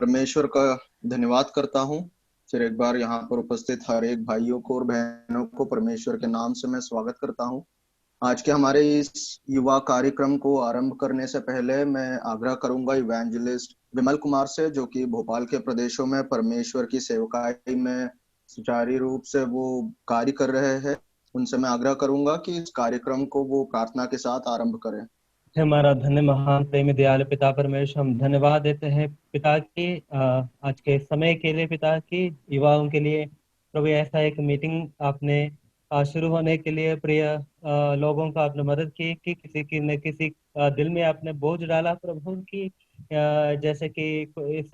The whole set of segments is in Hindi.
परमेश्वर का धन्यवाद करता हूँ। फिर एक बार यहाँ पर उपस्थित हर एक भाइयों को और बहनों को परमेश्वर के नाम से मैं स्वागत करता हूँ। आज के हमारे इस युवा कार्यक्रम को आरंभ करने से पहले मैं आग्रह करूंगा इवेंजलिस्ट विमल कुमार से, जो कि भोपाल के प्रदेशों में परमेश्वर की सेवकाई में सुचारू रूप से वो कार्य कर रहे हैं। उनसे मैं आग्रह करूंगा कि इस कार्यक्रम को वो प्रार्थना के साथ आरंभ करें। हमारा धन्य महान प्रेमी दयालु पिता परमेश्वर, हम धन्यवाद देते हैं पिता की आज के समय के लिए, पिता की युवाओं के लिए। प्रभु ऐसा एक मीटिंग आपने शुरू होने के लिए प्रिय लोगों का आपने मदद की कि किसी की न किसी दिल में आपने बोझ डाला प्रभु की, जैसे कि इस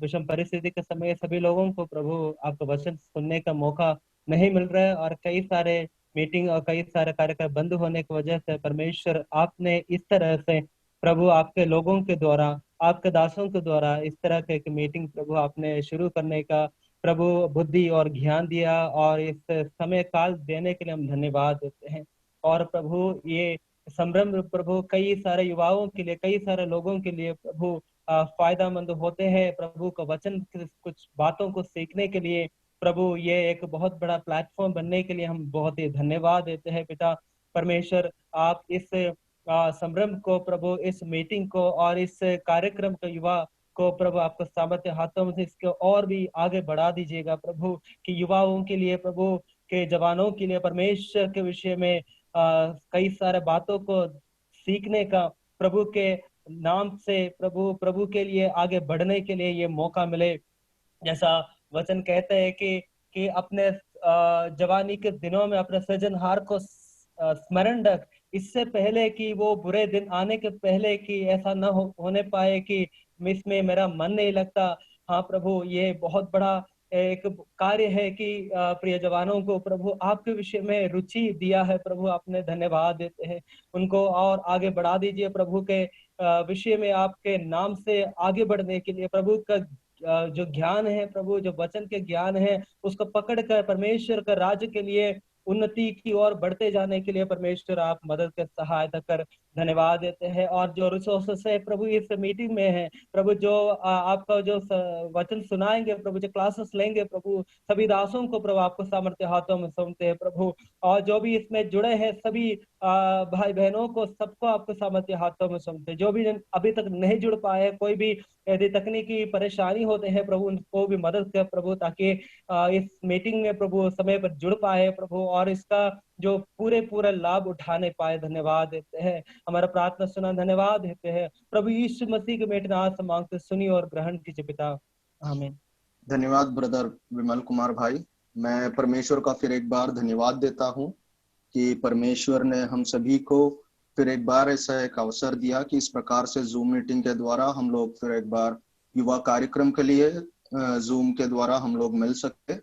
विषम परिस्थिति के समय सभी लोगों को प्रभु आपका वचन सुनने का मौका नहीं मिल रहा है, और कई सारे मीटिंग और कई सारे कार्यक्रम बंद होने की वजह से परमेश्वर आपने इस तरह से प्रभु आपके लोगों के द्वारा, आपके दासों के द्वारा इस तरह के एक मीटिंग प्रभु आपने शुरू करने का प्रभु बुद्धि और ज्ञान दिया, और इस समय काल देने के लिए हम धन्यवाद देते हैं। और प्रभु ये संरंभ प्रभु कई सारे युवाओं के लिए, कई सारे लोगों के लिए प्रभु फायदा मंद होते हैं। प्रभु का वचन कुछ बातों को सीखने के लिए प्रभु ये एक बहुत बड़ा प्लेटफॉर्म बनने के लिए हम बहुत ही धन्यवाद देते हैं पिता परमेश्वर। आप इस संरंभ को प्रभु, इस मीटिंग को और इस कार्यक्रम को युवा को प्रभु आपको सामर्थ्य हाथों में से इसको और भी आगे बढ़ा दीजिएगा प्रभु, कि युवाओं के लिए, प्रभु के जवानों के लिए परमेश्वर के विषय में कई सारे बातों को सीखने का प्रभु के नाम से प्रभु के लिए आगे बढ़ने के लिए ये मौका मिले। जैसा वचन कहते हैं कि अपने जवानी के दिनों में अपने सृजनहार को स्मरण रख, इससे पहले कि वो बुरे दिन आने के पहले कि ऐसा न होने पाए कि इसमें मेरा मन नहीं लगता। हाँ प्रभु, ये बहुत बड़ा एक कार्य है कि प्रिय जवानों को प्रभु आपके विषय में रुचि दिया है प्रभु, आपने धन्यवाद देते हैं। उनको और आगे बढ़ा दीजिए प्रभु के विषय में, आपके नाम से आगे बढ़ने के लिए प्रभु का जो ज्ञान है प्रभु, जो वचन के ज्ञान है, उसको पकड़ कर परमेश्वर का राज्य के लिए उन्नति की ओर बढ़ते जाने के लिए परमेश्वर आप मदद कर, सहायता कर, धन्यवाद देते हैं। और जो रिसोर्सेस है प्रभु इस मीटिंग में है प्रभु, जो आपका जो वचन सुनाएंगे प्रभु, जो क्लासेस लेंगे प्रभु, सभी दासों को प्रभु आपको सामर्थ्य हाथों में सौंपते हैं प्रभु। और जो भी इसमें जुड़े हैं सभी भाई बहनों को, सबको आपको सामर्थ्य हाथों में सौंपते हैं। जो भी अभी तक नहीं जुड़ पाए, कोई भी यदि तकनीकी परेशानी होते हैं प्रभु, उनको भी मदद कर प्रभु, ताकि इस मीटिंग में प्रभु समय पर जुड़ पाए प्रभु, और इसका जो पूरा लाभ उठाने पाए। धन्यवाद देते हैं, हमारा प्रार्थना सुना, धन्यवाद देते हैं प्रभु यीशु मसीह के बेटे नाम से मांगते सुनी और ग्रहण कीजिए पिता, आमीन। धन्यवाद ब्रदर विमल कुमार भाई। मैं परमेश्वर का फिर एक बार धन्यवाद देता हूँ कि परमेश्वर ने हम सभी को फिर एक बार ऐसा एक अवसर दिया कि इस प्रकार से जूम मीटिंग के द्वारा हम लोग फिर एक बार युवा कार्यक्रम के लिए जूम के द्वारा हम लोग मिल सकते।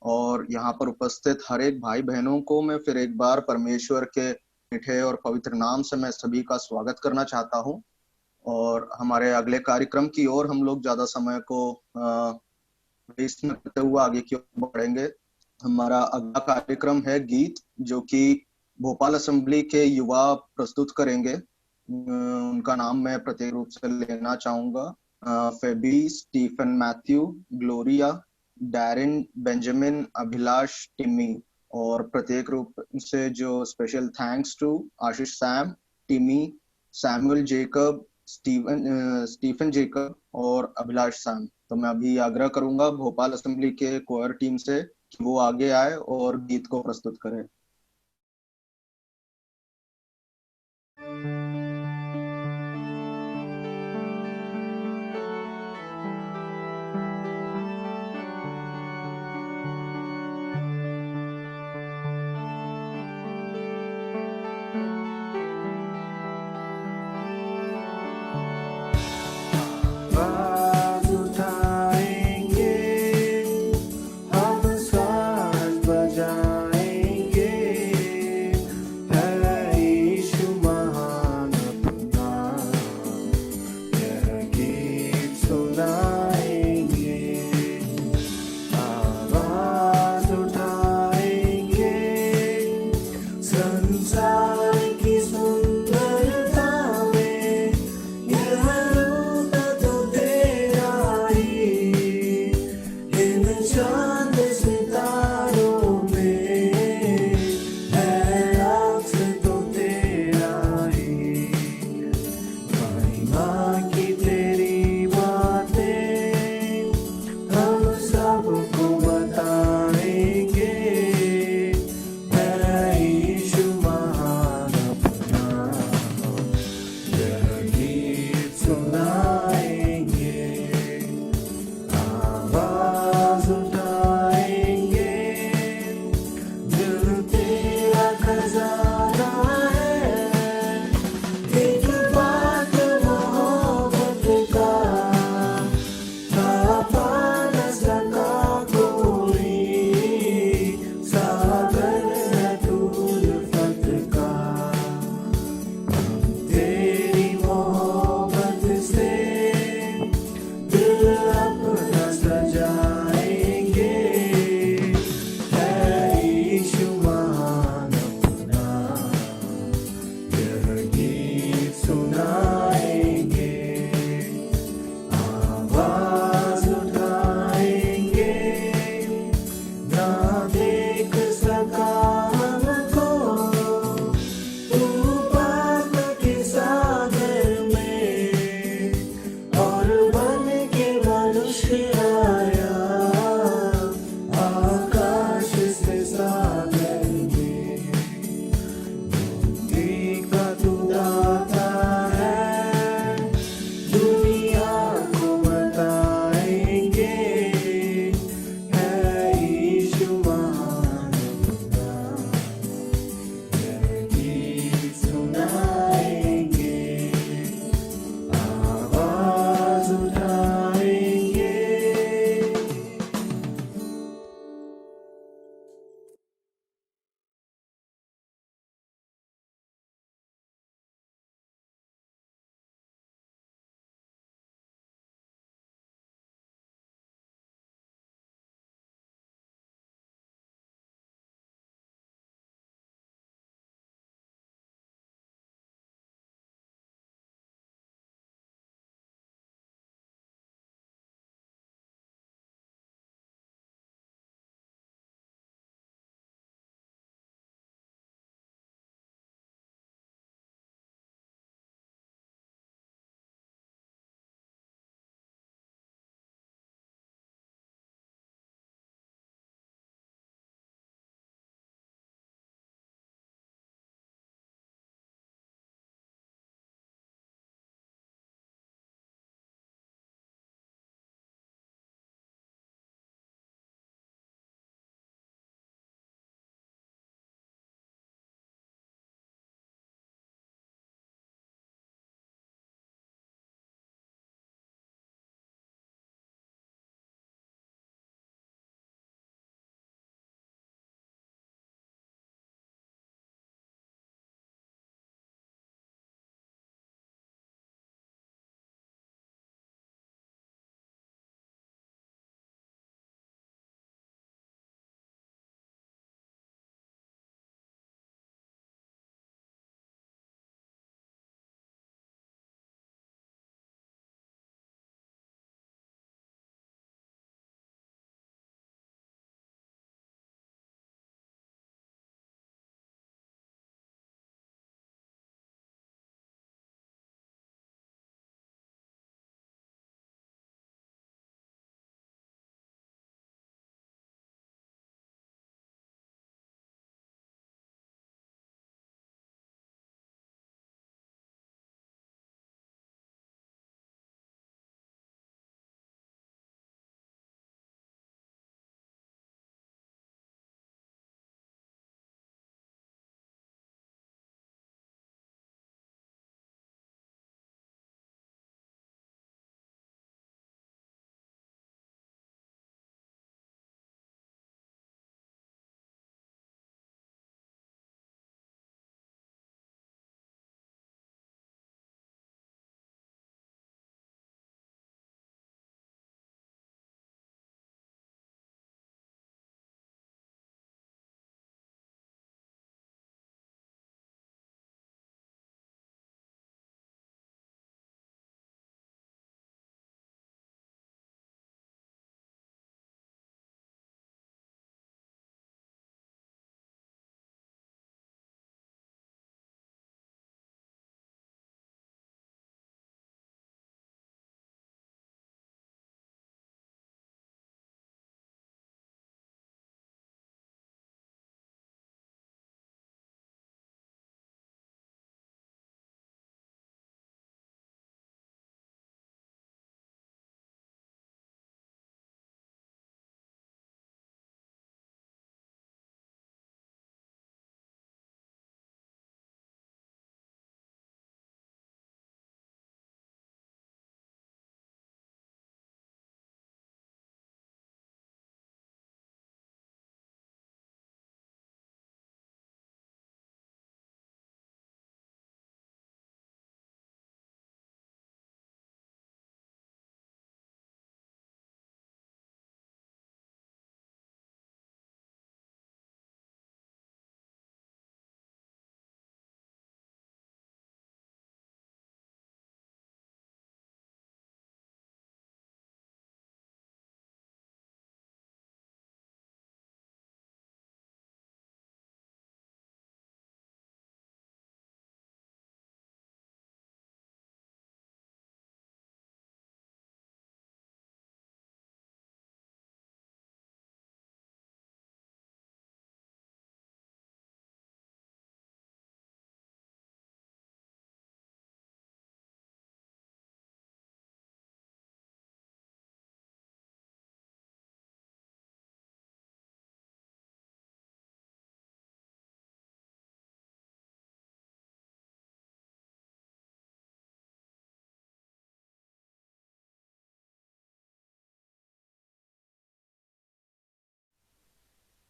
और यहाँ पर उपस्थित हर एक भाई बहनों को मैं फिर एक बार परमेश्वर के मीठे और पवित्र नाम से मैं सभी का स्वागत करना चाहता हूँ। और हमारे अगले कार्यक्रम की ओर हम लोग ज्यादा समय को वेस्ट न करते हुए आगे की ओर बढ़ेंगे। हमारा अगला कार्यक्रम है गीत, जो कि भोपाल असेंबली के युवा प्रस्तुत करेंगे। उनका नाम मैं प्रत्येक रूप से लेना चाहूंगा। Febi, Stephen Matthew, Gloria, Darin, Benjamin, Abhilash, Timmy. और प्रत्येक रूप से जो special thanks to Ashish Sam, Timmy, Samuel Jacob, Stephen Jacob और अभिलाष सैम। तो मैं अभी आग्रह करूंगा भोपाल असेंबली के कोयर टीम से कि वो आगे आए और गीत को प्रस्तुत करें। हम साज बजाएंगे,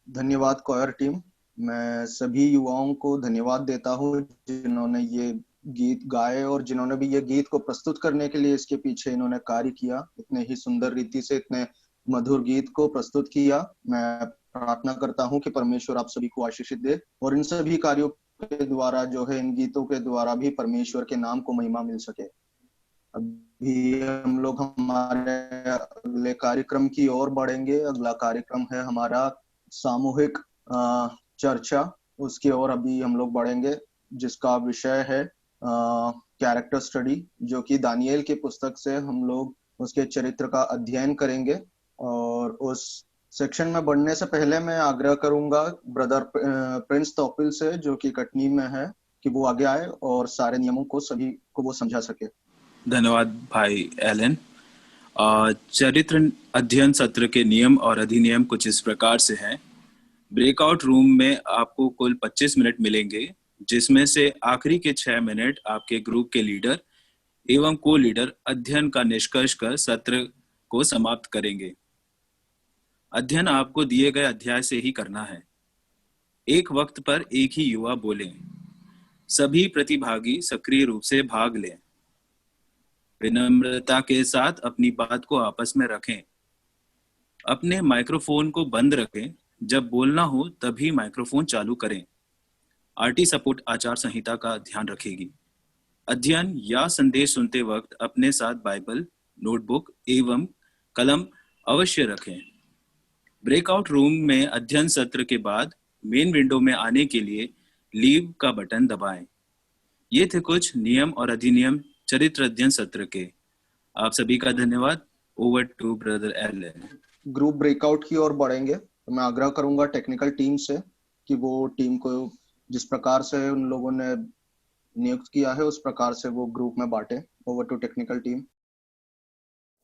धन्यवाद कॉयर टीम। मैं सभी युवाओं को धन्यवाद देता हूँ जिन्होंने ये गीत गाए और जिन्होंने भी ये गीत को प्रस्तुत करने के लिए इसके पीछे इन्होंने कार्य किया, इतने ही सुंदर रीति से इतने मधुर गीत को प्रस्तुत किया। मैं प्रार्थना करता हूँ कि परमेश्वर आप सभी को आशीषित दे और इन सभी कार्यों के द्वारा जो है, इन गीतों के द्वारा भी परमेश्वर के नाम को महिमा मिल सके। अभी हम लोग हमारे अगले कार्यक्रम की ओर बढ़ेंगे। अगला कार्यक्रम है हमारा सामूहिक चर्चा, उसकी ओर अभी हम लोग बढ़ेंगे, जिसका विषय है कैरेक्टर स्टडी, जो कि दानिएल की पुस्तक से हम लोग उसके चरित्र का अध्ययन करेंगे। और उस सेक्शन में बढ़ने से पहले मैं आग्रह करूंगा ब्रदर प्रिंस तोपिल से, जो कि कटनी में है, कि वो आगे आए और सारे नियमों को सभी को वो समझा सके। धन्यवाद भाई एलन। चरित्र अध्ययन सत्र के नियम और अधिनियम कुछ इस प्रकार से हैं। ब्रेकआउट रूम में आपको कुल 25 मिनट मिलेंगे, जिसमें से आखिरी के 6 मिनट आपके ग्रुप के लीडर एवं को लीडर अध्ययन का निष्कर्ष कर सत्र को समाप्त करेंगे। अध्ययन आपको दिए गए अध्याय से ही करना है। एक वक्त पर एक ही युवा बोलें। सभी प्रतिभागी सक्रिय रूप से भाग लें। विनम्रता के साथ अपनी बात को आपस में रखें। अपने माइक्रोफोन को बंद रखें। जब बोलना हो तभी माइक्रोफोन चालू करें। आरटी सपोर्ट आचार संहिता का ध्यान रखेगी। अध्ययन या संदेश सुनते वक्त अपने साथ बाइबल, नोटबुक एवं कलम अवश्य रखें। ब्रेकआउट रूम में अध्ययन सत्र के बाद मेन विंडो में आने के लिए लीव का बटन दबाएं। ये थे कुछ नियम और अधिनियम चरित्र अध्ययन सत्र के। आप सभी का धन्यवाद। Over to brother Alan. Group breakout की ओर बढ़ेंगे, तो मैं आग्रह करूंगा टेक्निकल टीम से कि वो टीम को जिस प्रकार से उन लोगों ने नियुक्त किया है उस प्रकार से वो ग्रुप में बांटे। Over to technical team.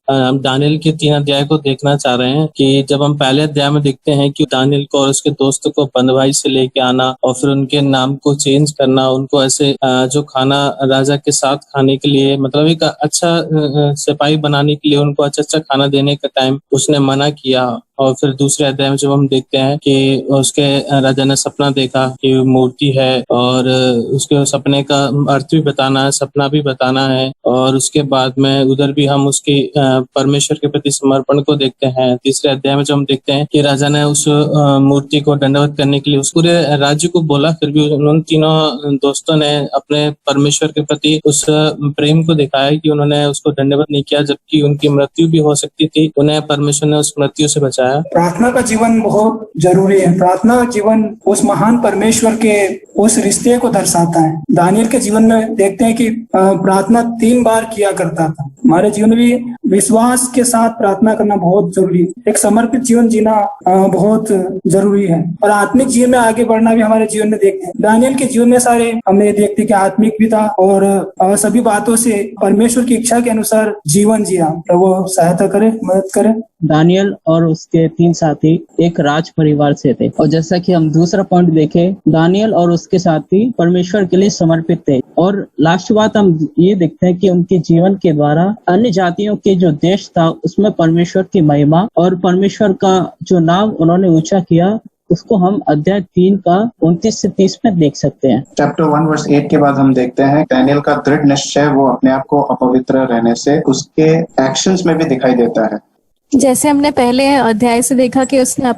हम दानिएल के 3 अध्याय को देखना चाह रहे हैं कि जब हम पहले अध्याय में देखते हैं कि दानिएल को और उसके दोस्तों को बंधुआई से लेके आना और फिर उनके नाम को चेंज करना, उनको ऐसे जो खाना राजा के साथ खाने के लिए, मतलब एक अच्छा सिपाही बनाने के लिए उनको अच्छा खाना देने का टाइम उसने मना किया। और फिर दूसरे अध्याय में जब हम देखते हैं कि उसके राजा ने सपना देखा कि मूर्ति है और उसके सपने का अर्थ भी बताना है, सपना भी बताना है। और उसके बाद में उधर भी हम उसकी परमेश्वर के प्रति समर्पण को देखते हैं। तीसरे अध्याय में जब हम देखते हैं कि राजा ने उस मूर्ति को दंडवत करने के लिए उस पूरे राज्य को बोला, फिर भी उन तीनों दोस्तों ने अपने परमेश्वर के प्रति उस प्रेम को दिखाया कि उन्होंने उसको दंडवत नहीं किया, जबकि उनकी मृत्यु भी हो सकती थी। उन्हें परमेश्वर ने उस मृत्यु से बचाया। प्रार्थना का जीवन बहुत जरूरी है। प्रार्थना का जीवन उस महान परमेश्वर के उस रिश्ते को दर्शाता है। दानिएल के जीवन में देखते हैं कि प्रार्थना 3 बार किया करता था। हमारे जीवन में भी विश्वास के साथ प्रार्थना करना बहुत जरूरी है। एक समर्पित जीवन जीना बहुत जरूरी है और आत्मिक जीवन में आगे बढ़ना भी हमारे जीवन में देखते हैं। दानिएल के जीवन में सारे हमने देखते कि आत्मिक भी था और सभी बातों से परमेश्वर की इच्छा के अनुसार जीवन जिया। प्रभु सहायता करे, मदद करे। दानिएल और उसके 3 साथी एक राज परिवार से थे और जैसा कि हम दूसरा पॉइंट देखें, दानिएल और उसके साथी परमेश्वर के लिए समर्पित थे। और लास्ट बात हम ये देखते हैं कि उनके जीवन के द्वारा अन्य जातियों के जो देश था उसमें परमेश्वर की महिमा और परमेश्वर का जो नाम उन्होंने ऊंचा किया, उसको हम अध्याय 3 का 29 से 30 में देख सकते हैं। चैप्टर 1 वर्स 8 के बाद हम देखते हैं दानिएल का दृढ़ निश्चय वो अपने आप को अपवित्र रहने से उसके एक्शंस में भी दिखाई देता है। जैसे हमने पहले अध्याय से देखा कि उसने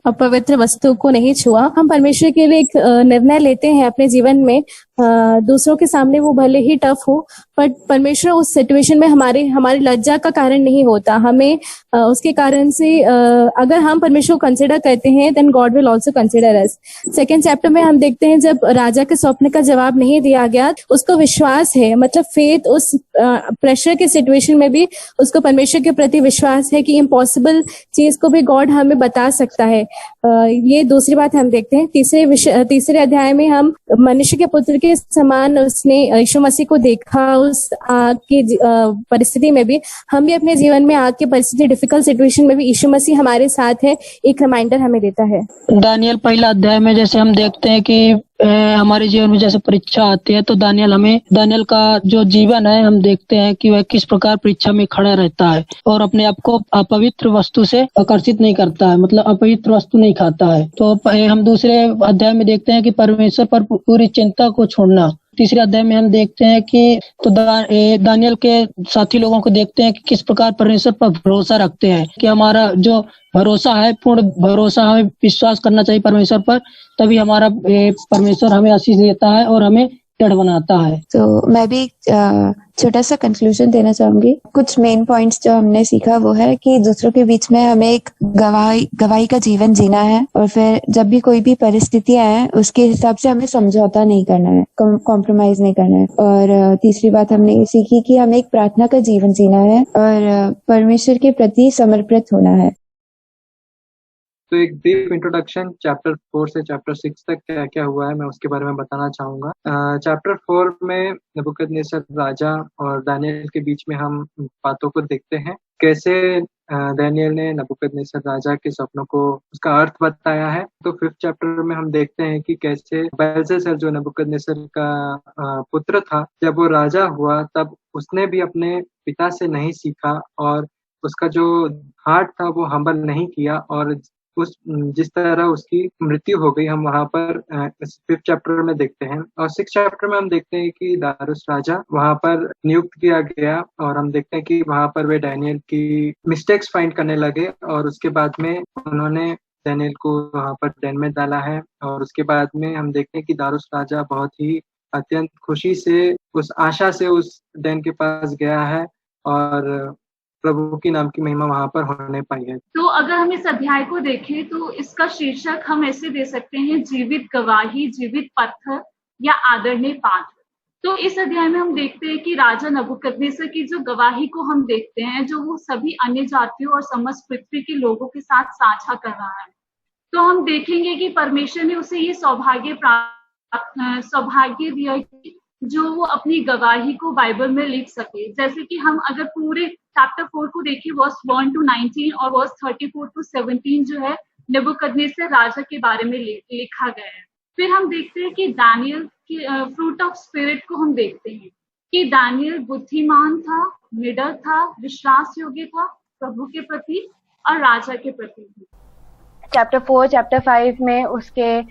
अपवित्र वस्तु को नहीं छुआ। हम परमेश्वर के लिए एक निर्णय लेते हैं अपने जीवन में, दूसरों के सामने वो भले ही टफ हो, बट परमेश्वर उस सिचुएशन में हमारी लज्जा का कारण नहीं होता। हमें उसके कारण से अगर हम परमेश्वर को कंसिडर करते हैं, then God will also consider us. Second chapter में हम देखते हैं जब राजा के स्वप्न का जवाब नहीं दिया गया, उसको विश्वास है, मतलब फेथ, उस प्रेशर के सिचुएशन में भी उसको परमेश्वर के प्रति विश्वास है कि इम्पॉसिबल चीज को भी गॉड हमें बता सकता है। ये दूसरी बात हम देखते हैं। तीसरे अध्याय में हम मनुष्य के पुत्र के समान उसने यीशु मसीह को देखा। उस आग की परिस्थिति में भी हम भी अपने जीवन में आग की परिस्थिति, डिफिकल्ट सिचुएशन में भी यीशु मसीह हमारे साथ है, एक रिमाइंडर हमें देता है। दानिएल पहला अध्याय में जैसे हम देखते हैं कि हमारे जीवन में जैसे परीक्षा आती है तो दानियल का जो जीवन है हम देखते हैं कि वह किस प्रकार परीक्षा में खड़ा रहता है और अपने आप को अपवित्र वस्तु से आकर्षित नहीं करता है, मतलब अपवित्र वस्तु नहीं खाता है। तो हम दूसरे अध्याय में देखते हैं कि परमेश्वर पर पूरी चिंता को छोड़ना। तीसरे अध्याय में हम देखते हैं कि तो दानियल के साथी लोगों को देखते हैं कि किस प्रकार परमेश्वर पर भरोसा रखते हैं, कि हमारा जो भरोसा है, पूर्ण भरोसा, हमें विश्वास करना चाहिए परमेश्वर पर, तभी हमारा परमेश्वर हमें आशीष देता है और हमें दृढ़ बनाता है। तो मैं भी छोटा सा कंक्लूजन देना चाहूंगी। कुछ मेन पॉइंट्स जो हमने सीखा वो है कि दूसरों के बीच में हमें एक गवाही का जीवन जीना है, और फिर जब भी कोई भी परिस्थितियां हैं उसके हिसाब से हमें समझौता नहीं करना है, कॉम्प्रोमाइज नहीं करना है। और तीसरी बात हमने ये सीखी कि हमें एक प्रार्थना का जीवन जीना है और परमेश्वर के प्रति समर्पित होना है। तो एक ब्रीफ इंट्रोडक्शन चैप्टर 4 से चैप्टर 6 तक क्या क्या हुआ है मैं उसके बारे में बताना चाहूंगा। चैप्टर 4 में नबूकदनेस्सर राजा और दानियल के बीच में हम बातों को देखते हैं, कैसे दानियल ने नबूकदनेस्सर राजा के सपनों को उसका अर्थ बताया है। तो 5th चैप्टर में हम देखते हैं कि कैसे बेलशस्सर जो नबूकदनेस्सर का पुत्र था, जब वो राजा हुआ तब उसने भी अपने पिता से नहीं सीखा और उसका जो हार्ट था वो हम्बल नहीं किया, और जिस तरह उसकी मृत्यु हो गई हम वहां पर 5th चैप्टर में देखते हैं। और 6th चैप्टर में हम देखते हैं कि दारुस राजा वहां पर नियुक्त किया गया, और हम देखते हैं कि वहां पर वे दानियल की मिस्टेक्स फाइंड करने लगे, और उसके बाद में उन्होंने दानियल को वहां पर डेन में डाला है। और उसके बाद में हम देखते हैं कि दारुस राजा बहुत ही अत्यंत खुशी से, उस आशा से उस डेन के पास गया है और प्रभु की नाम की महिमा वहां पर होने पाई है। तो अगर हम इस अध्याय को देखें तो इसका शीर्षक हम ऐसे दे सकते हैं, जीवित गवाही, जीवित पत्थर या आदरणीय पात्र। तो इस अध्याय में हम देखते हैं कि राजा नबूकदनेस्सर की जो गवाही को हम देखते हैं, जो वो सभी अन्य जातियों और समस्त पृथ्वी के लोगों के साथ साझा कर रहा है। तो हम देखेंगे कि परमेश्वर ने उसे ये सौभाग्य दिया कि जो वो अपनी गवाही को बाइबल में लिख सके। जैसे कि हम अगर पूरे चैप्टर 4 को देखें, वर्स 1 to 19 और वर्स 34 to 17 जो है नबूकदनेस्सर राजा के बारे में लिखा गया है। फिर हम देखते हैं कि दानियल के फ्रूट ऑफ स्पिरिट को हम देखते हैं कि दानियल बुद्धिमान था, निडर था, विश्वास योग्य था प्रभु के प्रति और राजा के प्रति भी। चैप्टर 4, चैप्टर 5 में उसके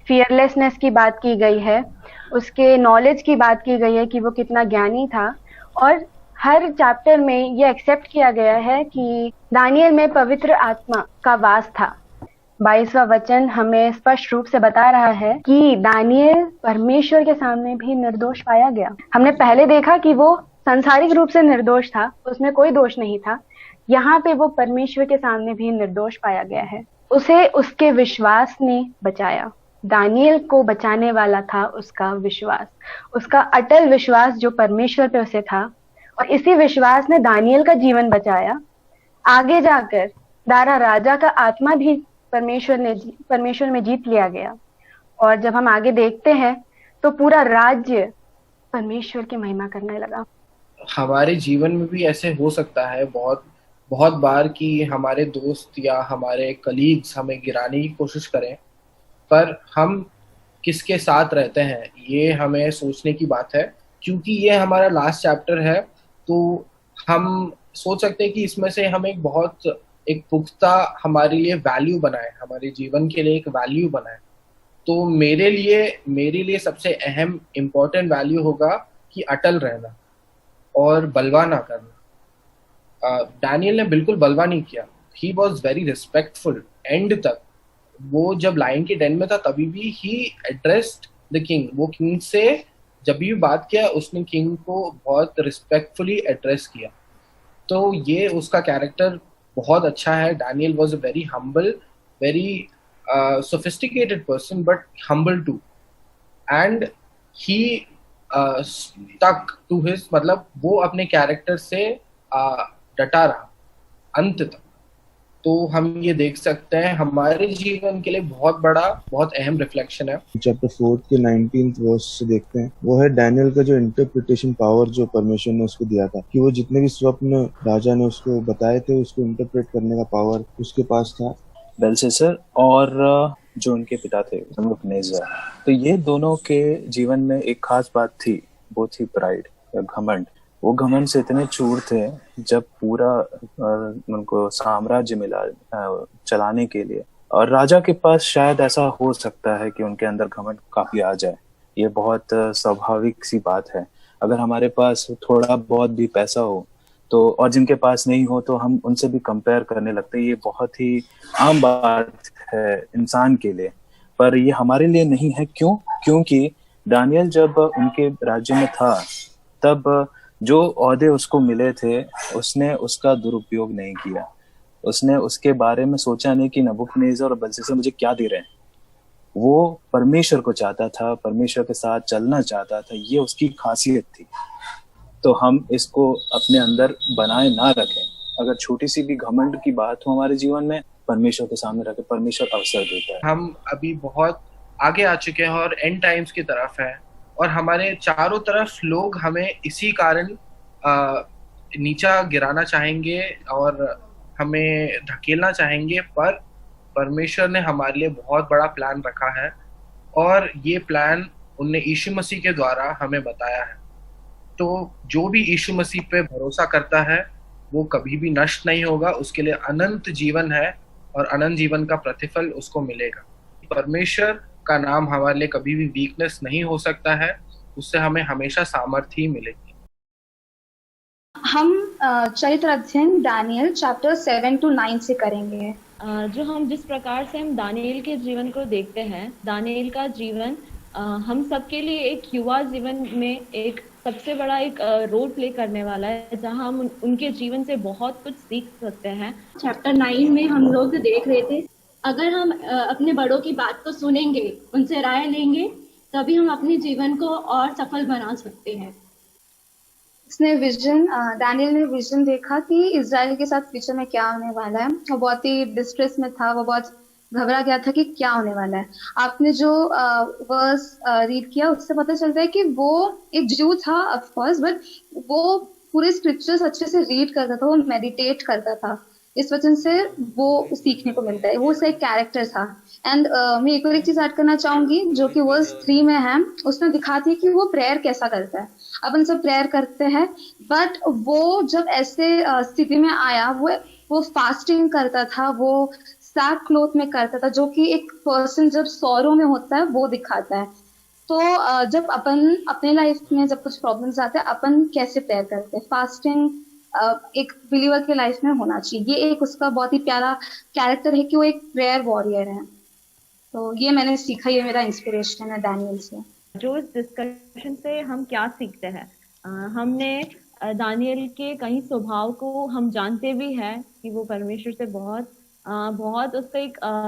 फियरलेसनेस की बात की गई है, उसके नॉलेज की बात की गई है कि वो कितना ज्ञानी था, और हर चैप्टर में ये एक्सेप्ट किया गया है कि दानियल में पवित्र आत्मा का वास था। 22वां वचन हमें स्पष्ट रूप से बता रहा है कि दानियल परमेश्वर के सामने भी निर्दोष पाया गया। हमने पहले देखा कि वो सांसारिक रूप से निर्दोष था, उसमें कोई दोष नहीं था। यहाँ पे वो परमेश्वर के सामने भी निर्दोष पाया गया है। उसे उसके विश्वास ने बचाया। दानियल को बचाने वाला था उसका विश्वास, उसका अटल विश्वास जो परमेश्वर पे उसे था, और इसी विश्वास ने दानियल का जीवन बचाया। आगे जाकर दारा राजा का आत्मा भी परमेश्वर में जीत लिया गया, और जब हम आगे देखते हैं तो पूरा राज्य परमेश्वर की महिमा करने लगा। हमारे जीवन में भी ऐसे हो सकता है बहुत बार कि हमारे दोस्त या हमारे कलीग्स हमें गिराने की कोशिश करें, पर हम किसके साथ रहते हैं ये हमें सोचने की बात है। क्योंकि ये हमारा लास्ट चैप्टर है तो हम सोच सकते हैं कि इसमें से हम एक पुख्ता हमारे लिए वैल्यू बनाए, हमारे जीवन के लिए एक वैल्यू बनाए। तो मेरे लिए सबसे अहम इम्पोर्टेंट वैल्यू होगा कि अटल रहना और बलवा ना करना। दानियल ने बिल्कुल बलवा नहीं किया। He was very respectful and तक। वो जब लायन के डेन में था तभी भी ही एड्रेस्ड द किंग। वो किंग से जब भी बात किया उसने किंग को बहुत रिस्पेक्टफुली एड्रेस किया। तो ये उसका कैरेक्टर बहुत अच्छा है। Daniel was a very humble, very sophisticated person but humble too, and he stuck to his, मतलब वो अपने कैरेक्टर से डटा रहा अंत तक। तो हम ये देख सकते हैं हमारे जीवन के लिए बहुत अहम रिफ्लेक्शन है। चैप्टर 4 के 19th वर्स से देखते हैं, वो है डैनियल का जो इंटरप्रिटेशन पावर जो परमेश्वर ने उसको दिया था, कि वो जितने भी स्वप्न राजा ने उसको बताए थे उसको इंटरप्रेट करने का पावर उसके पास था। बेलशस्सर और जो उनके पिता थे नबूकदनेस्सर। तो ये दोनों के जीवन में एक खास बात थी, वो थी प्राइड या घमंड। वो घमंड से इतने चूर थे, जब पूरा उनको साम्राज्य मिला चलाने के लिए, और राजा के पास शायद ऐसा हो सकता है कि उनके अंदर घमंड काफी आ जाए। ये बहुत स्वाभाविक सी बात है। अगर हमारे पास थोड़ा बहुत भी पैसा हो तो, और जिनके पास नहीं हो, तो हम उनसे भी कंपेयर करने लगते हैं। ये बहुत ही आम बात है इंसान के लिए, पर ये हमारे लिए नहीं है। क्यों? क्योंकि दानियल जब उनके राज्य में था, तब जो ओहदे उसको मिले थे, उसने उसका दुरुपयोग नहीं किया। उसने उसके बारे में सोचा नहीं कि नबूकदनेस्सर और बेलशस्सर मुझे क्या दे रहे हैं। वो परमेश्वर को चाहता था, परमेश्वर के साथ चलना चाहता था। ये उसकी खासियत थी। तो हम इसको अपने अंदर बनाए ना रखें। अगर छोटी सी भी घमंड की बात हो हमारे जीवन में, परमेश्वर के सामने रखें। परमेश्वर अवसर देता है। हम अभी बहुत आगे आ चुके हैं और एंड टाइम्स की तरफ है, और हमारे चारों तरफ लोग हमें इसी कारण नीचा गिराना चाहेंगे और हमें धकेलना चाहेंगे। पर परमेश्वर ने हमारे लिए बहुत बड़ा प्लान रखा है, और ये प्लान उनने यीशु मसीह के द्वारा हमें बताया है। तो जो भी यीशु मसीह पे भरोसा करता है वो कभी भी नष्ट नहीं होगा, उसके लिए अनंत जीवन है, और अनंत जीवन का प्रतिफल उसको मिलेगा। परमेश्वर का नाम हमारे लिए कभी भी वीकनेस नहीं हो सकता है, उससे हमें हमेशा सामर्थ्य ही मिलेगी। हम चरित्र अध्ययन दानियल चैप्टर 7 to 9 से करेंगे। जो हम जिस प्रकार से हम दानियल के जीवन को देखते हैं, दानियल का जीवन हम सबके लिए एक युवा जीवन में एक सबसे बड़ा एक रोल प्ले करने वाला है, जहां हम उनके जीवन से बहुत कुछ सीख सकते हैं। चैप्टर 9 में हम लोग देख रहे थे, अगर हम अपने बड़ों की बात को सुनेंगे, उनसे राय लेंगे, तभी हम अपने जीवन को और सफल बना सकते हैं। उसने दानियल ने विजन देखा कि इजराइल के साथ फ्यूचर में क्या होने वाला है। वो बहुत ही डिस्ट्रेस में था, वो बहुत घबरा गया था कि क्या होने वाला है। आपने जो वर्स रीड किया उससे पता चलता है कि वो एक जू था ऑफ कोर्स, बट वो पूरे स्क्रिप्चर्स अच्छे से रीड करता था, वो मेडिटेट करता था। इस वजह से वो सीखने को मिलता है, वो उसका एक कैरेक्टर था। एंड मैं एक और एक चीज ऐड करना चाहूंगी जो कि वर्स 3 में है। उसमें दिखाती है कि वो प्रेयर कैसा करता है। अपन सब प्रेयर करते हैं, बट वो जब ऐसे स्थिति में आया, वो फास्टिंग करता था, वो सैक क्लोथ में करता था, जो कि एक पर्सन जब सौरों में होता है वो दिखाता है। तो जब अपन अपने लाइफ में जब कुछ प्रॉब्लम्स आते हैं, अपन कैसे प्रेयर करते हैं, फास्टिंग एक बिलीवर के लाइफ में होना चाहिए। ये एक उसका बहुत ही प्यारा कैरेक्टर है कि वो एक प्रेयर वॉरियर है। तो ये मैंने सीखा, ये मेरा इंस्पिरेशन है दानियल से। जो इस डिस्कशन से हम क्या सीखते हैं, हमने दानियल के कई स्वभाव को हम जानते भी हैं कि वो परमेश्वर से बहुत उसका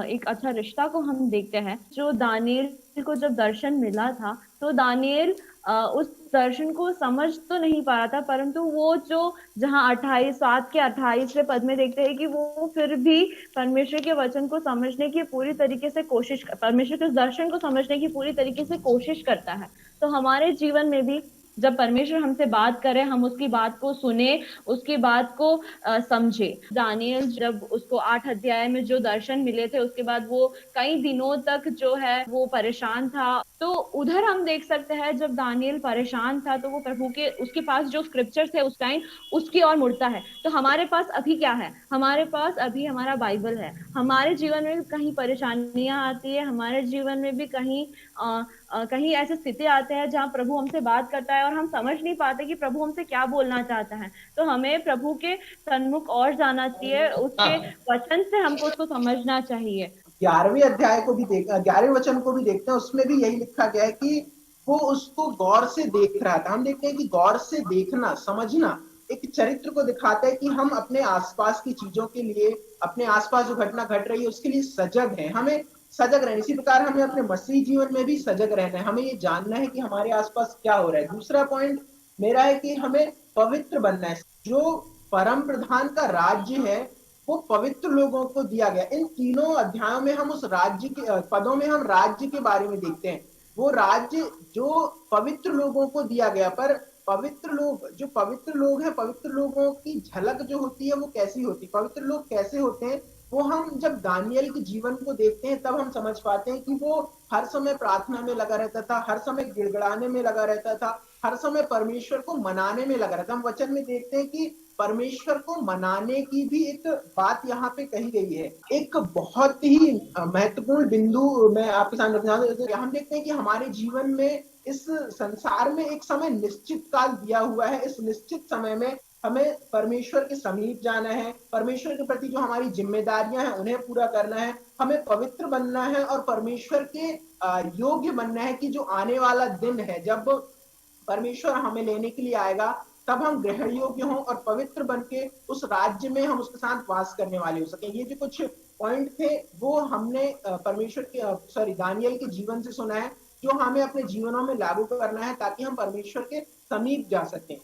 एक अच्छा रिश्ता को हम देखते हैं। जो दानियल को जब दर्शन मिला था, तो दानियल उस दर्शन को समझ तो नहीं पा रहा था, परंतु वो जो जहाँ 28 पद में देखते हैं कि वो फिर भी परमेश्वर के वचन को समझने की पूरी तरीके से कोशिश, परमेश्वर के उस दर्शन को समझने की पूरी तरीके से कोशिश करता है। तो हमारे जीवन में भी जब परमेश्वर हमसे बात करे, हम उसकी बात को सुने, उसकी बात को समझे। दानियल जब उसको 8 अध्याय में जो दर्शन मिले थे, उसके बाद वो कई दिनों तक जो है वो परेशान था। तो उधर हम देख सकते हैं जब दानियल परेशान था तो वो प्रभु के, उसके पास जो स्क्रिप्चर्स थे उस टाइम उसकी ओर मुड़ता है। तो हमारे पास अभी क्या है? हमारे पास अभी हमारा बाइबल है। हमारे जीवन में भी कहीं परेशानियां आती है, हमारे जीवन में भी कहीं ऐसे स्थिति आते हैं जहाँ प्रभु हमसे बात करता है और हम समझ नहीं पाते कि प्रभु हमसे क्या बोलना चाहता है। तो हमें प्रभु के सन्मुख और जाना चाहिए, उसके वचन से हमको उसको समझना चाहिए। 11वें अध्याय को भी 11वें वचन को भी देखते हैं, उसमें भी यही लिखा गया है कि वो उसको गौर से देख रहा था। हम देखते हैं कि गौर से देखना, समझना एक चरित्र को दिखाता है कि हम अपने आसपास की चीजों के लिए, अपने आसपास जो घटना घट रही है उसके लिए सजग हैं। हमें सजग रहना, इसी प्रकार हमें अपने मसीह जीवन में भी सजग रहना है। हमें ये जानना है कि हमारे आसपास क्या हो रहा है। दूसरा पॉइंट मेरा है कि हमें पवित्र बनना है। जो परम प्रधान का राज्य है वो पवित्र लोगों को दिया गया। इन तीनों अध्यायों में हम उस राज्य के पदों में हम राज्य के बारे में देखते हैं। वो राज्य जो पवित्र लोगों को दिया गया, पर पवित्र लोग, जो पवित्र लोग हैं, पवित्र लोगों की झलक जो होती है वो कैसी होती है, पवित्र लोग कैसे होते हैं, वो हम जब दानियल के जीवन को देखते हैं तब हम समझ पाते हैं कि वो हर समय प्रार्थना में लगा रहता था, हर समय गिड़गिड़ाने में लगा रहता था, हर समय परमेश्वर को मनाने में लगा रहता। हम वचन में देखते हैं कि परमेश्वर को मनाने की भी एक बात यहाँ पे कही गई है। एक बहुत ही महत्वपूर्ण बिंदु मैं आपके सामने रखना, हम देखते हैं कि हमारे जीवन में इस संसार में एक समय निश्चित काल दिया हुआ है। इस निश्चित समय में हमें परमेश्वर के समीप जाना है, परमेश्वर के प्रति जो हमारी जिम्मेदारियां हैं उन्हें पूरा करना है, हमें पवित्र बनना है और परमेश्वर के योग्य बनना है कि जो आने वाला दिन है जब परमेश्वर हमें लेने के लिए आएगा तब हम ग्रहण योग्य हों और पवित्र बन के उस राज्य में हम उसके साथ वास करने वाले हो सके। ये जो कुछ पॉइंट थे वो हमने परमेश्वर के दानियल के जीवन से सुना है, जो हमें अपने जीवनों में लागू करना है ताकि हम परमेश्वर के समीप जा सकें।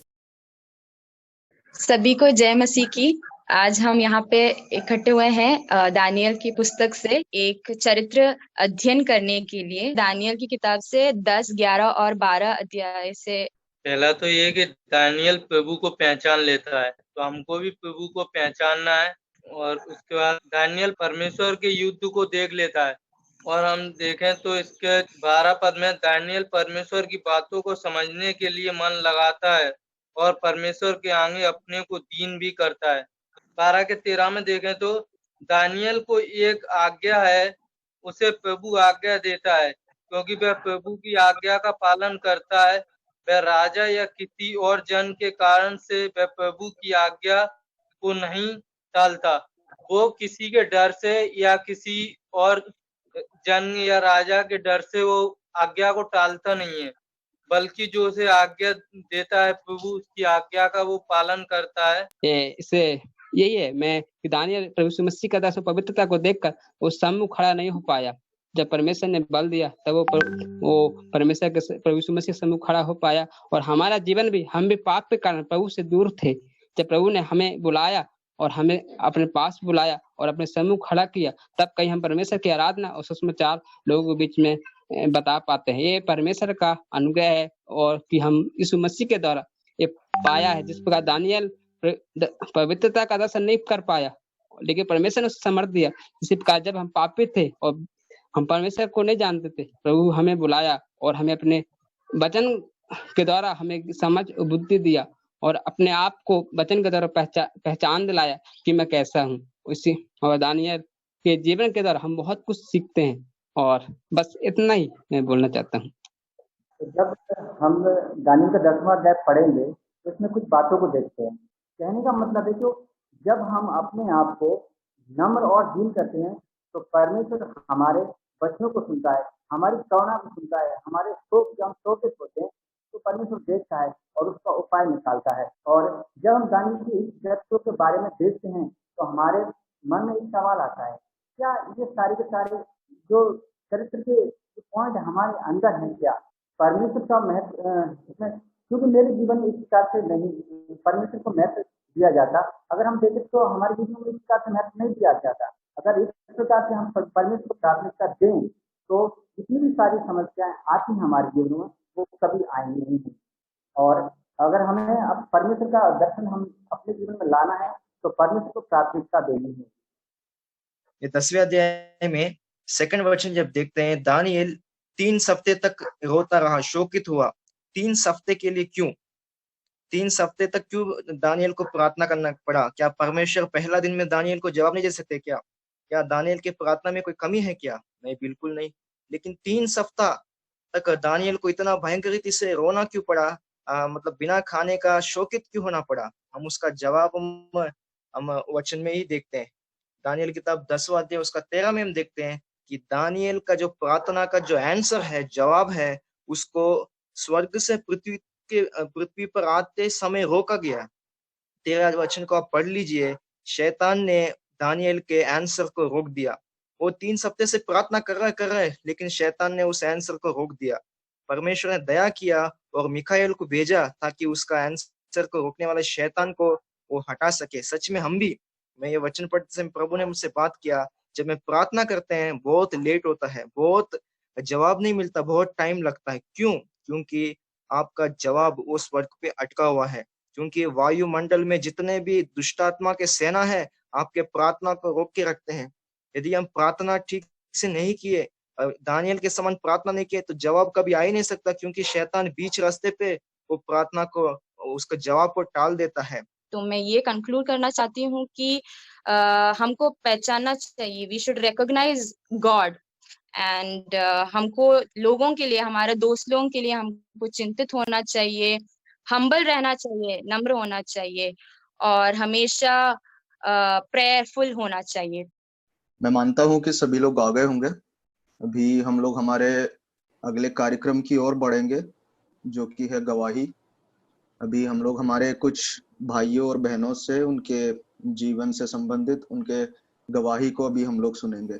सभी को जय मसीह की। आज हम यहाँ पे इकट्ठे हुए हैं दानियल की पुस्तक से एक चरित्र अध्ययन करने के लिए। दानियल की किताब से 10, 11 और 12 अध्याय से। पहला तो ये कि दानियल प्रभु को पहचान लेता है, तो हमको भी प्रभु को पहचानना है। और उसके बाद दानियल परमेश्वर के युद्ध को देख लेता है। और हम देखें तो इसके 12 पद में दानियल परमेश्वर की बातों को समझने के लिए मन लगाता है और परमेश्वर के आगे अपने को दीन भी करता है। 12 के 13 में देखें तो दानियल को एक आज्ञा है, उसे प्रभु आज्ञा देता है, क्योंकि वह प्रभु की आज्ञा का पालन करता है। वह राजा या किसी और जन के कारण से वह प्रभु की आज्ञा को नहीं टालता। वो किसी के डर से या किसी और जन या राजा के डर से वो आज्ञा को टालता नहीं है, बल्कि जो उसे आज्ञा देता है प्रभु उसकी आज्ञा का वो पालन करता है। इससे यही है मैं कि दानियल प्रभु यीशु मसीह का दास पवित्रता को देखकर वो सम्मुख खड़ा नहीं हो पाया। जब परमेश्वर ने बल दिया तब वो परमेश्वर के प्रभु यीशु मसीह सम्मुख खड़ा हो पाया। और हमारा जीवन भी, हम भी पाप के कारण प्रभु से दूर थे। जब प्रभु ने हमें बुलाया और हमें अपने पास बुलाया और अपने सम्मुख खड़ा किया, तब कहीं हम परमेश्वर की आराधना और सुसमाचार लोगों के बीच में बता पाते हैं। ये परमेश्वर का अनुग्रह है और कि हम यीशु मसीह के द्वारा ये पाया है। जिस प्रकार दानियल पवित्रता का दर्शन नहीं कर पाया, लेकिन परमेश्वर ने उसे समर्थ दिया। इसी प्रकार जब हम पापी थे और हम परमेश्वर को नहीं जानते थे, प्रभु हमें बुलाया और हमें अपने वचन के द्वारा हमें समझ बुद्धि दिया और अपने आप को वचन के द्वारा पहचान दिलाया कि मैं कैसा हूँ। उसी और दानियल के जीवन के द्वारा हम बहुत कुछ सीखते हैं। और बस इतना ही मैं बोलना चाहता हूँ। जब हम दानियल का 10वां अध्याय पढ़ेंगे तो इसमें कुछ बातों को देखते हैं। कहने का मतलब है कि जब हम अपने आप को नम्र और दीन करते हैं तो परमेश्वर हमारे वचनों को सुनता है, हमारी करुणा को सुनता है, हमारे शोक जब हम शोकित होते हैं तो परमेश्वर देखता है और उसका उपाय निकालता है। और जब हम दानियल की इस चरित्रों के बारे में देखते हैं तो हमारे मन में एक सवाल आता है, क्या ये सारे के सारे जो चरित्र के पॉइंट हमारे अंदर हैं, क्या परमेश्वर का महत्व, क्योंकि मेरे जीवन में इस प्रकार से नहीं परमेश्वर को महत्व दिया जाता। अगर हम देखें तो हमारे जीवन में इस प्रकार से महत्व नहीं दिया जाता। अगर इस प्रकार से हम परमेश्वर को प्राथमिकता दें तो जितनी भी सारी समस्याएं आती हैं हमारे जीवन में वो कभी आएंगी नहीं। और अगर हमें अब परमेश्वर का दर्शन हम अपने जीवन में लाना है तो परमेश्वर को प्राथमिकता देनी है। ये 10वें अध्याय में 2nd वचन जब देखते हैं, दानियल 3 हफ्ते तक रोता रहा, शोकित हुआ। 3 हफ्ते के लिए क्यों? 3 हफ्ते तक क्यों दानियल को प्रार्थना करना पड़ा? क्या परमेश्वर पहला दिन में दानियल को जवाब नहीं दे सकते क्या? क्या दानियल की प्रार्थना में कोई कमी है क्या? नहीं, बिल्कुल नहीं। लेकिन 3 सप्ताह तक दानियल को इतना भयंकर रीति से रोना क्यों पड़ा? मतलब बिना खाने का शोकित क्यों होना पड़ा? हम उसका जवाब हम वचन में ही देखते हैं। दानियल किताब 10वां अध्याय उसका 13 में हम देखते हैं कि दानियल का जो प्रार्थना का जो आंसर है, जवाब है, उसको स्वर्ग से पृथ्वी पर आते समय रोका गया। 13 वचन को आप पढ़ लीजिए। शैतान ने दानियल के आंसर को रोक दिया। वो 3 हफ्ते से प्रार्थना कर रहे लेकिन शैतान ने उस आंसर को रोक दिया। परमेश्वर ने दया किया और मिखाएल को भेजा ताकि उसका आंसर को रोकने वाले शैतान को वो हटा सके। सच में हम भी, मैं ये वचन पढ़ते समय प्रभु ने मुझसे बात किया, जब मैं प्रार्थना करते हैं बहुत लेट होता है, बहुत जवाब नहीं मिलता, बहुत टाइम लगता है। क्यों? क्योंकि आपका जवाब उस स्वर्ग पे अटका हुआ है। क्योंकि वायुमंडल में जितने भी दुष्टात्मा के सेना है आपके प्रार्थना को रोक के रखते हैं। यदि हम प्रार्थना ठीक से नहीं किए, दानियल के समान प्रार्थना नहीं किए, तो जवाब कभी आ ही नहीं सकता, क्योंकि शैतान बीच रास्ते पे वो प्रार्थना को, उसका जवाब को टाल देता है। तो मैं ये कंक्लूड करना चाहती हूँ कि हमको पहचानना चाहिए, we should recognise God and हमको लोगों के लिए, हमारे दोस्त लोगों के लिए हमको चिंतित होना चाहिए, हम्बल रहना चाहिए, नम्र होना चाहिए और हमेशा प्रेयरफुल होना चाहिए। मैं मानता हूँ कि सभी लोग आ गए होंगे। अभी हम लोग हमारे अगले कार्यक्रम की ओर बढ़ेंगे, जो कि है गवाही। अभी हम लोग हमारे कुछ भाइयों और बहनों से उनके जीवन से संबंधित उनके गवाही को अभी हम लोग सुनेंगे।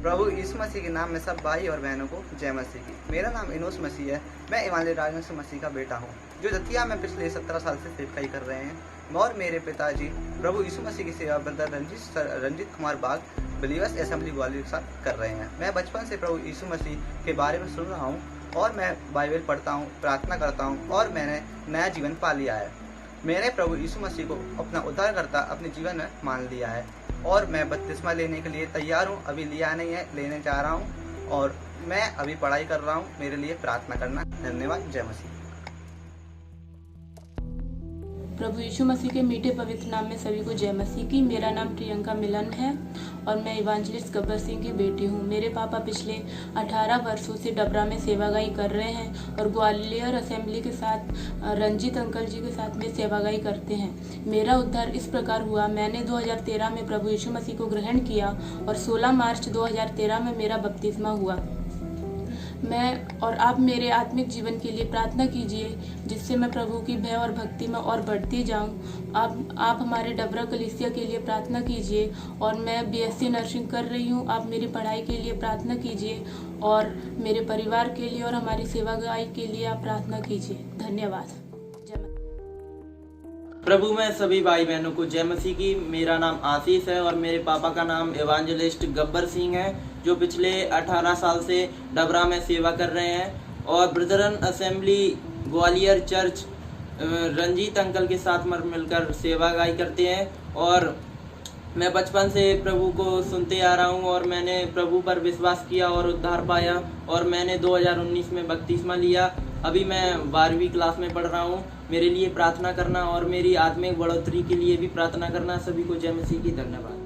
प्रभु यीशु मसीह के नाम में सब भाई और बहनों को जय मसीह की। मेरा नाम इनोस मसीह है। मैं इमानुएल राजवंश मसीह का बेटा हूँ, जो दतिया में पिछले 17 साल से सेवकाई कर रहे हैं। और मेरे पिताजी प्रभु यीशु मसीह की सेवा ब्रदर रंजीत कुमार बाग बिलीवर्स असेंबली ग्वालियर के साथ कर रहे हैं। मैं बचपन से प्रभु यीशु मसीह के बारे में सुन रहा हूँ और मैं बाइबल पढ़ता हूँ, प्रार्थना करता हूँ और मैंने नया जीवन पा लिया है। मैंने प्रभु यीशु मसीह को अपना उद्धारकर्ता अपने जीवन में मान लिया है और मैं बपतिस्मा लेने के लिए तैयार हूँ। अभी लिया नहीं है, लेने जा रहा हूँ और मैं अभी पढ़ाई कर रहा हूँ। मेरे लिए प्रार्थना करना। धन्यवाद। जय मसीह। प्रभु यीशु मसीह के मीठे पवित्र नाम में सभी को जय मसीह की। मेरा नाम प्रियंका मिलन है और मैं इवांजलिस्ट गब्बर सिंह की बेटी हूँ। मेरे पापा पिछले 18 वर्षों से डबरा में सेवागाई कर रहे हैं और ग्वालियर असेंबली के साथ रंजीत अंकल जी के साथ में सेवागाई करते हैं। मेरा उद्धार इस प्रकार हुआ, मैंने 2013 में प्रभु यीशु मसीह को ग्रहण किया और 16 मार्च 2013 में मेरा बपतिस्मा हुआ। मैं और आप मेरे आत्मिक जीवन के लिए प्रार्थना कीजिए, जिससे मैं प्रभु की भय और भक्ति में और बढ़ती जाऊं। आप हमारे डबरा कलीसिया के लिए प्रार्थना कीजिए और मैं BSc नर्सिंग कर रही हूं। आप मेरी पढ़ाई के लिए प्रार्थना कीजिए और मेरे परिवार के लिए और हमारी सेवागाई के लिए आप प्रार्थना कीजिए। धन्यवाद। प्रभु में सभी भाई बहनों को जय मसीह की। मेरा नाम आशीष है और मेरे पापा का नाम इवांजलिस्ट गब्बर सिंह है, जो पिछले 18 साल से डबरा में सेवा कर रहे हैं और brethren assembly Gwalior church Ranjit uncle के साथ मिलकर सेवागाई करते हैं। और मैं बचपन से प्रभु को सुनते आ रहा हूं और मैंने प्रभु पर विश्वास किया और उद्धार पाया और मैंने 2019 में बपतिस्मा लिया। अभी मैं 12वीं क्लास में पढ़ रहा हूं। मेरे लिए प्रार्थना करना और मेरी आत्मिक बढ़ोतरी के लिए भी प्रार्थना करना। सभी को जय मसीह की। धन्यवाद।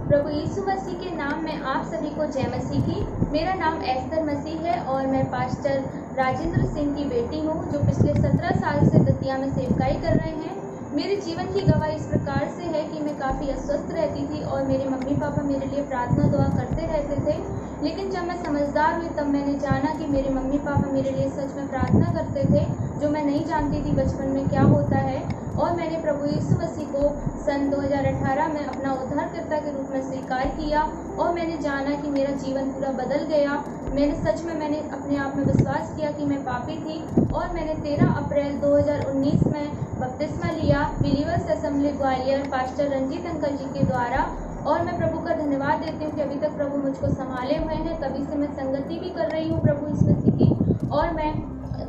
प्रभु यीशु मसीह के नाम में आप सभी को जय मसीह की। मेरा नाम एस्तर मसीह है और मैं पास्टर राजेंद्र सिंह की बेटी हूँ, जो पिछले 17 साल से दतिया में सेवकाई कर रहे हैं। मेरे जीवन की गवाही इस प्रकार से है कि मैं काफ़ी अस्वस्थ रहती थी और मेरे मम्मी पापा मेरे लिए प्रार्थना दुआ करते रहते थे। लेकिन जब मैं समझदार हुई तब मैंने जाना कि मेरे मम्मी पापा मेरे लिए सच में प्रार्थना करते थे, जो मैं नहीं जानती थी बचपन में क्या होता है। और मैंने प्रभु यीशु मसीह को सन 2018 में अपना उद्धारकर्ता के रूप में स्वीकार किया और मैंने जाना कि मेरा जीवन पूरा बदल गया। मैंने अपने आप में विश्वास किया कि मैं पापी थी और मैंने 13 अप्रैल 2019 में बपतिस्मा लिया believers assembly Gwalior pastor Ranjit uncle ji के द्वारा। और मैं प्रभु का धन्यवाद देती हूँ कि अभी तक प्रभु मुझको संभाले हुए हैं। तभी से मैं संगति भी कर रही हूँ प्रभु यीशु मसीह की। और मैं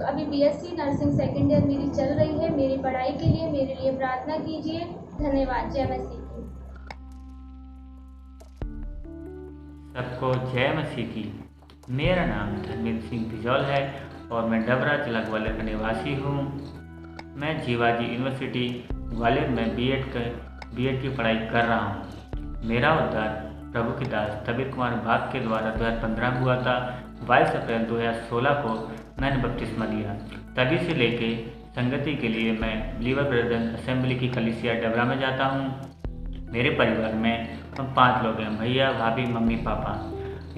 अभी BSc नर्सिंग सेकेंड ईयर मेरी चल रही है। मेरी पढ़ाई के लिए मेरे लिए प्रार्थना कीजिए। धन्यवाद। जय मसीह की। सबको जय मसीह की। मेरा नाम धर्मेंद्र सिंह बिजौल है और मैं डबरा जिला ग्वालियर का निवासी हूँ। मैं जीवाजी यूनिवर्सिटी ग्वालियर में बीएड की पढ़ाई कर रहा हूँ। मेरा उद्धार प्रभु के दास तबीर कुमार बाग के द्वारा 2015 में हुआ था। 22 अप्रैल 2016 को मैंने बपतिस्मा लिया। तभी से लेके संगति के लिए मैं बिलीवर ब्रदरन असेंबली की कलीसिया डबरा में जाता हूँ। मेरे परिवार में हम 5 लोग हैं, भैया भाभी मम्मी पापा।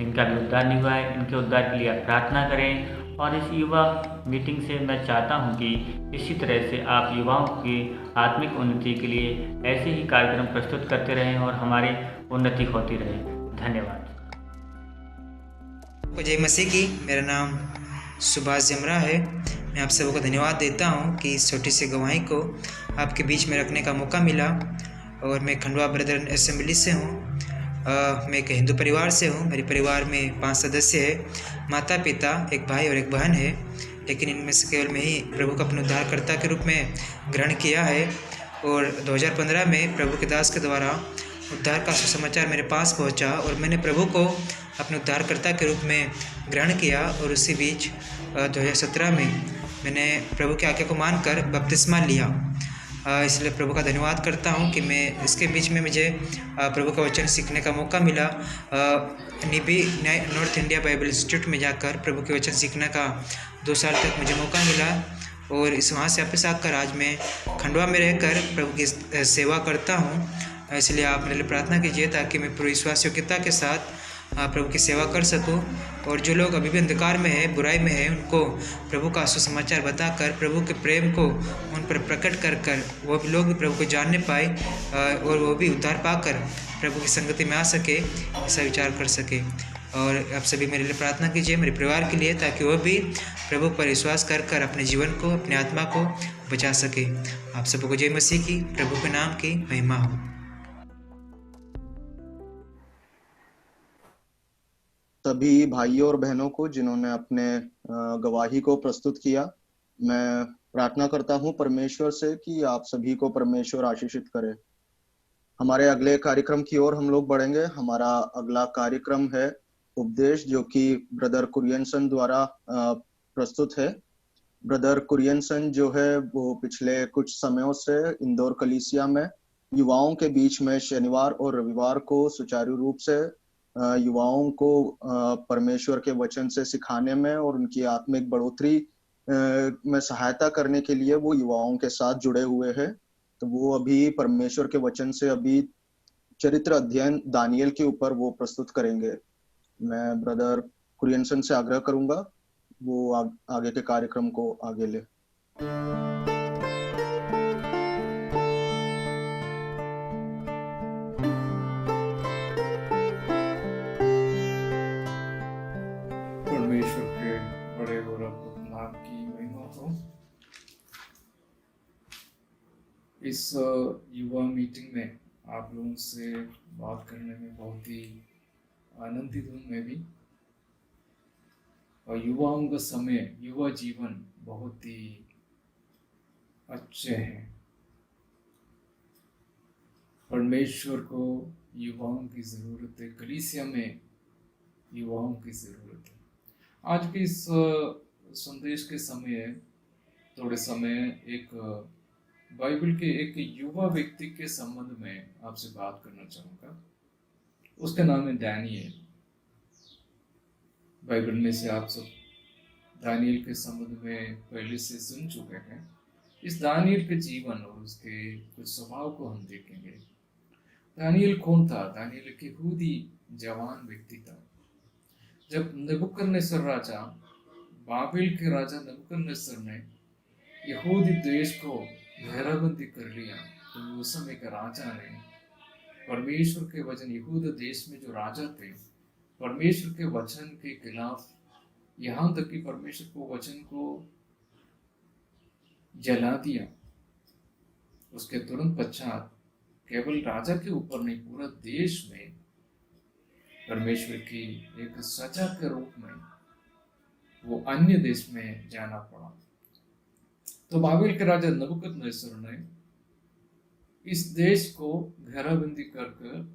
इनका भी उद्धार नहीं हुआ है। इनके उद्धार के लिए आप प्रार्थना करें। और इस युवा मीटिंग से मैं चाहता हूं कि इसी तरह से आप युवाओं की आत्मिक उन्नति के लिए ऐसे ही कार्यक्रम प्रस्तुत करते रहें और हमारी उन्नति होती रहे। धन्यवाद। जय मसीह की। मेरा नाम सुभाष जमरा है। मैं आप सबको धन्यवाद देता हूं कि इस छोटी सी गवाही को आपके बीच में रखने का मौका मिला। और मैं खंडवा ब्रदरन असेंबली से हूं मैं एक हिंदू परिवार से हूँ। मेरे परिवार में 5 सदस्य हैं, माता पिता, एक भाई और एक बहन है। लेकिन इनमें से केवल मैं ही प्रभु को अपने उद्धारकर्ता के रूप में ग्रहण किया है। और 2015 में प्रभु के दास के द्वारा उद्धार का सुसमाचार मेरे पास पहुंचा और मैंने प्रभु को अपने उद्धारकर्ता के रूप में ग्रहण किया। और उसी बीच 2017 में मैंने प्रभु की आज्ञा को मानकर बपतिस्मा लिया। इसलिए प्रभु का धन्यवाद करता हूँ कि मैं इसके बीच में मुझे प्रभु का वचन सीखने का मौका मिला। निबी नॉर्थ इंडिया बाइबल इंस्टीट्यूट में जाकर प्रभु के वचन सीखने का 2 साल तक मुझे मौका मिला। और इस वहाँ से वापस आकर आज मैं खंडवा में रहकर प्रभु की सेवा करता हूँ। इसलिए आप मेरे लिए प्रार्थना कीजिए ताकि मैं पूरी विश्वास योग्यता के साथ प्रभु की सेवा कर सकूं। और जो लोग अभी भी अंधकार में है, बुराई में है, उनको प्रभु का सुसमाचार बताकर प्रभु के प्रेम को उन पर प्रकट कर कर वो भी लोग भी प्रभु को जानने पाए और वो भी उद्धार पाकर प्रभु की संगति में आ सके, ऐसा विचार कर सके। और आप सभी मेरे लिए प्रार्थना कीजिए मेरे परिवार के लिए, ताकि वो भी प्रभु पर विश्वास कर कर अपने जीवन को, अपने आत्मा को बचा सके। आप सबको जय मसीह की, प्रभु के नाम की महिमा हो। सभी भाइयों और बहनों को जिन्होंने अपने गवाही को प्रस्तुत किया, मैं प्रार्थना करता हूं परमेश्वर से कि आप सभी को परमेश्वर आशीषित करे। हमारे अगले कार्यक्रम की ओर हम लोग बढ़ेंगे। हमारा अगला कार्यक्रम है उपदेश, जो कि ब्रदर कुरियनसन द्वारा प्रस्तुत है। ब्रदर कुरियनसन जो है वो पिछले कुछ समयों से इंदौर कलीसिया में युवाओं के बीच में शनिवार और रविवार को सुचारू रूप से युवाओं को परमेश्वर के वचन से सिखाने में और उनकी आत्मिक बढ़ोतरी में सहायता करने के लिए वो युवाओं के साथ जुड़े हुए हैं। तो वो अभी परमेश्वर के वचन से अभी चरित्र अध्ययन दानियल के ऊपर वो प्रस्तुत करेंगे। मैं ब्रदर कुरियनसन से आग्रह करूंगा वो आगे के कार्यक्रम को आगे ले। परमेश्वर के बड़े और अद्भुत नाम की महिमा हो। इस युवा मीटिंग में आप लोगों से बात करने में बहुत ही आनंदित हूँ मैं भी। और युवाओं का समय, युवा जीवन बहुत ही अच्छे हैं। परमेश्वर को युवाओं की ज़रूरत है, कलीसिया में युवाओं की ज़रूरत है। आज के इस संदेश के समय थोड़े समय एक बाइबल के एक युवा व्यक्ति के संबंध में आपसे बात करना चाहूँगा। उसका नाम है दानियल। बाइबल में से आप सब दानियल के संबंध में पहले से सुन चुके हैं। इस दानियल के जीवन और उसके कुछ स्वभाव को हम देखेंगे। दानियल कौन था? दानियल एक यहूदी जवान व्यक्ति था। जब नबूकदनेस्सर राजा, बाबिल के राजा नबूकदनेस्सर ने यहूदी देश को घेराबंदी कर लिया, तो उस समय के राजा ने परमेश्वर के वचन, यहूदा देश में जो राजा थे, परमेश्वर के वचन के खिलाफ, यहाँ तक कि परमेश्वर को वचन को जला दिया। उसके तुरंत पश्चात केवल राजा के ऊपर नहीं, पूरा देश में परमेश्वर की एक सजा के रूप में वो अन्य देश में जाना पड़ा। तो बाबिल के राजा नबूकदनेस्सर ने इस देश को घेराबंदी कर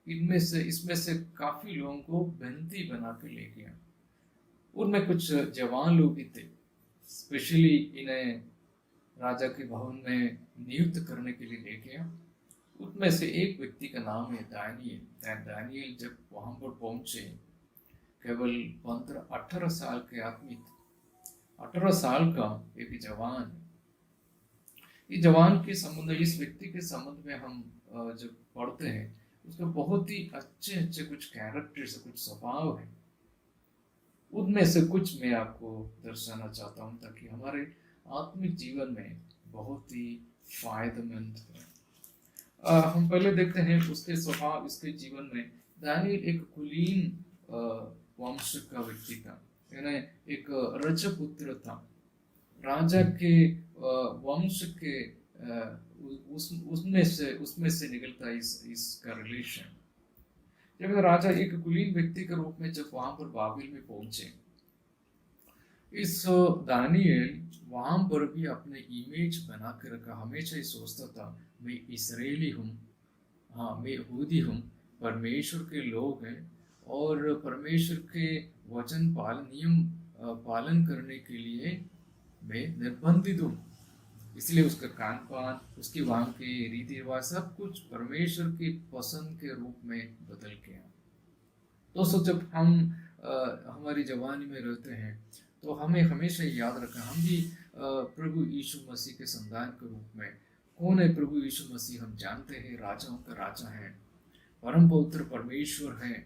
इसमें से काफी लोगों को बंदी बना के ले गया। उनमें कुछ जवान लोग भी थे। स्पेशली इन्हें राजा के भवन में नियुक्त करने के लिए ले गया। उनमें से एक व्यक्ति का नाम है दानियल। दानियल जब वहां पर पहुंचे, केवल 18 साल के आदमी थे। 18 साल का एक जवान। इस जवान के संबंध, इस व्यक्ति के संबंध में हम जब पढ़ते हैं, उसके बहुत ही अच्छे अच्छे कुछ कैरेक्टर्स, कुछ स्वभाव है। उनमें से कुछ मैं आपको दर्शाना चाहता हूँ ताकि हमारे आत्मिक जीवन में बहुत ही फायदेमंद है। हम पहले देखते हैं उसके स्वभाव, इसके जीवन में। दानियल एक कुलीन वंश का व्यक्ति था, यानी एक रजपुत्र था। राजा के वंश के उसमें से निकलता इसका रिलेशन। जब राजा एक कुलीन व्यक्ति के रूप में जब वहां पर बाबिल में पहुंचे, इस दानिएल वहां पर भी अपने इमेज बना कर रखा। हमेशा ही सोचता था मैं इसराइली हूँ, हाँ मैं यहूदी हूँ, परमेश्वर के लोग हैं और परमेश्वर के वचन नियम पालन करने के लिए मैं निर्बंधित हूँ। इसलिए उसका खान पान, उसकी वहाँ के रीति रिवाज सब कुछ परमेश्वर की पसंद के रूप में बदल गया। दोस्तों, जब हम हमारी जवानी में रहते हैं तो हमें हमेशा याद रखना, हम भी प्रभु यीशु मसीह के संतान के रूप में, कौन है प्रभु यीशु मसीह? हम जानते हैं राजाओं का राजा है, परम पवित्र परमेश्वर है।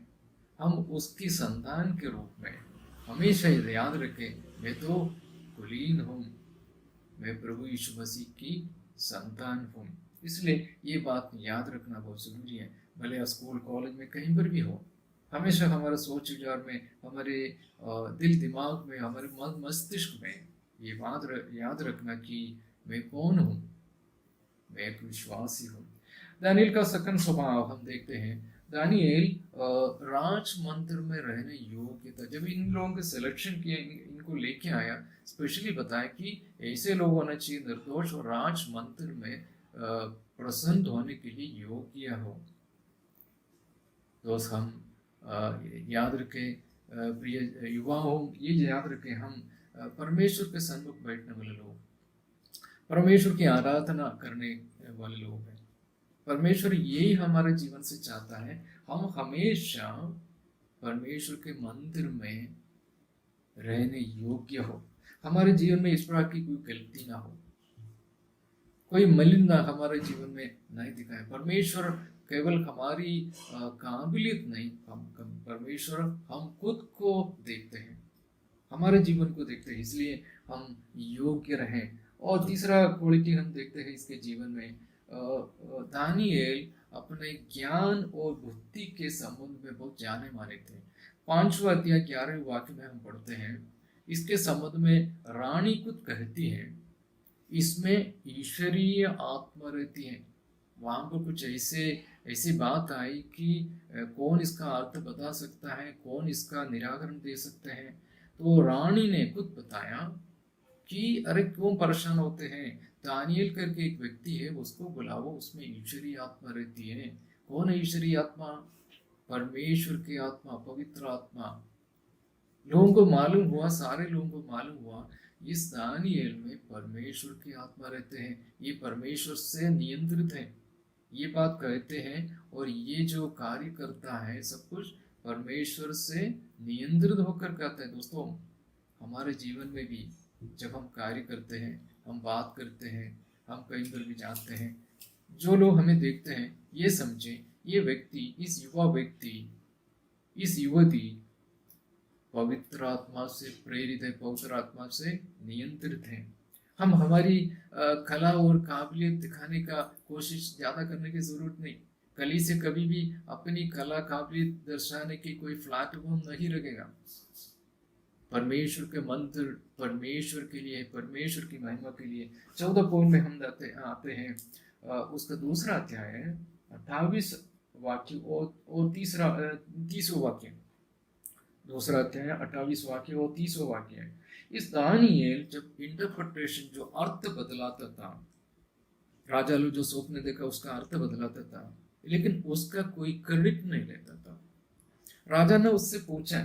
हम उसकी संतान के रूप में हमेशा याद रखें, मैं तो कुलीन हूँ, मैं प्रभु यीशु मसीह की संतान हूँ। इसलिए ये बात याद रखना बहुत जरूरी है। भले स्कूल कॉलेज में कहीं पर भी हो, हमेशा हमारे सोच विचार में, हमारे दिल दिमाग में, हमारे मस्तिष्क में ये बात याद रखना कि मैं कौन हूँ, मैं एक विश्वासी हूँ। दानिएल का सकन स्वभाव हम देखते हैं। दानिएल राज मंदिर में रहने योग्य था। जब इन लोगों के सिलेक्शन किया, इनको लेके आया, स्पेशली बताया कि ऐसे लोग होना चाहिए निर्दोष और राज मंदिर में प्रसन्न होने के लिए योग्य हो। दोस्त, हम याद रखें, प्रिय युवा हो, ये याद रखें, हम परमेश्वर के सन्मुख बैठने वाले लोग, परमेश्वर की आराधना करने वाले लोग हैं। परमेश्वर यही हमारे जीवन से चाहता है, हम हमेशा परमेश्वर के मंदिर में रहने योग्य हो। हमारे जीवन में इस प्रकार की कोई गलती ना हो, कोई मलिनता हमारे जीवन में नहीं दिखाए। परमेश्वर केवल हमारी काबिलियत नहीं, परमेश्वर हम खुद को देखते हैं, हमारे जीवन को देखते हैं, इसलिए हम योग्य रहें। और तीसरा क्वालिटी हम देखते हैं इसके जीवन में, दानिएल अपने ज्ञान और बुद्धि के संबंध में बहुत जाने माने थे। 5वां अध्याय 11वें वाक्य में हम पढ़ते हैं, इसके संबंध में रानी कुछ कहती है, इसमें ईश्वरीय आत्मा रहती है। वहां पर कुछ ऐसी बात आई कि कौन इसका अर्थ बता सकता है, कौन इसका निराकरण दे सकते हैं। तो रानी ने खुद बताया कि अरे क्यों परेशान होते हैं, दानिएल करके एक व्यक्ति है, उसको बुलाओ, उसमें ईश्वरीय आत्मा रहती है। कौन है ईश्वरीय आत्मा? परमेश्वर की आत्मा, पवित्र आत्मा। लोगों को मालूम हुआ, सारे लोगों को मालूम हुआ, इस दानिएल में परमेश्वर की आत्मा रहते हैं, ये परमेश्वर से नियंत्रित है, ये बात कहते हैं। और ये जो कार्य करता है सब कुछ परमेश्वर से नियंत्रित होकर करता है। दोस्तों, हमारे जीवन में भी जब हम कार्य करते हैं, हम बात करते हैं, हम कहीं पर भी जाते हैं, जो लोग हमें देखते हैं ये समझें ये व्यक्ति, इस युवा व्यक्ति, इस युवती पवित्र आत्मा से प्रेरित है, पवित्र आत्मा से नियंत्रित है। हम हमारी कला और काबिलियत दिखाने का कोशिश ज़्यादा करने की ज़रूरत नहीं। कली से कभी भी अपनी कला काबिलियत दर्शाने की कोई प्लेटफॉर्म नहीं रखेगा। परमेश्वर के मंदिर परमेश्वर के लिए, परमेश्वर की महिमा के लिए। 14 पॉइंट में हम आते हैं, उसका दूसरा अध्याय है 28 वाक्य और 30वां वाक्य। दूसरा अध्याय 28 वाक्य और 30वां वाक्य है। इस दानिएल जब इंटरप्रिटेशन, जो अर्थ बदलाता था, राजा लोग जो स्वप्न देखा उसका अर्थ बदलाता था, लेकिन उसका कोई क्रेडिट नहीं लेता था। राजा ने उससे पूछा,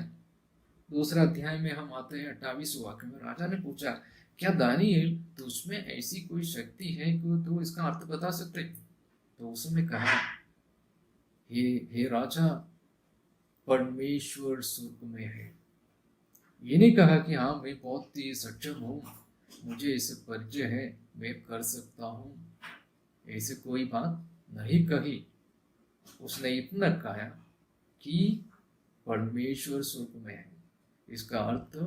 दूसरा अध्याय में हम आते हैं 28 वाक्य में, राजा ने पूछा, क्या दानिएल तुझमें ऐसी कोई शक्ति है कि तू इसका अर्थ बता सकते? तो उसने कहा, हे राजा, परमेश्वर स्वर्ग में है। ये नहीं कहा कि हाँ मैं बहुत ही सक्षम हूँ, मुझे इसे परिचय है, मैं कर सकता हूँ, ऐसे कोई बात नहीं कही। उसने इतना कहा कि परमेश्वर स्वर्ग में है। इसका अर्थ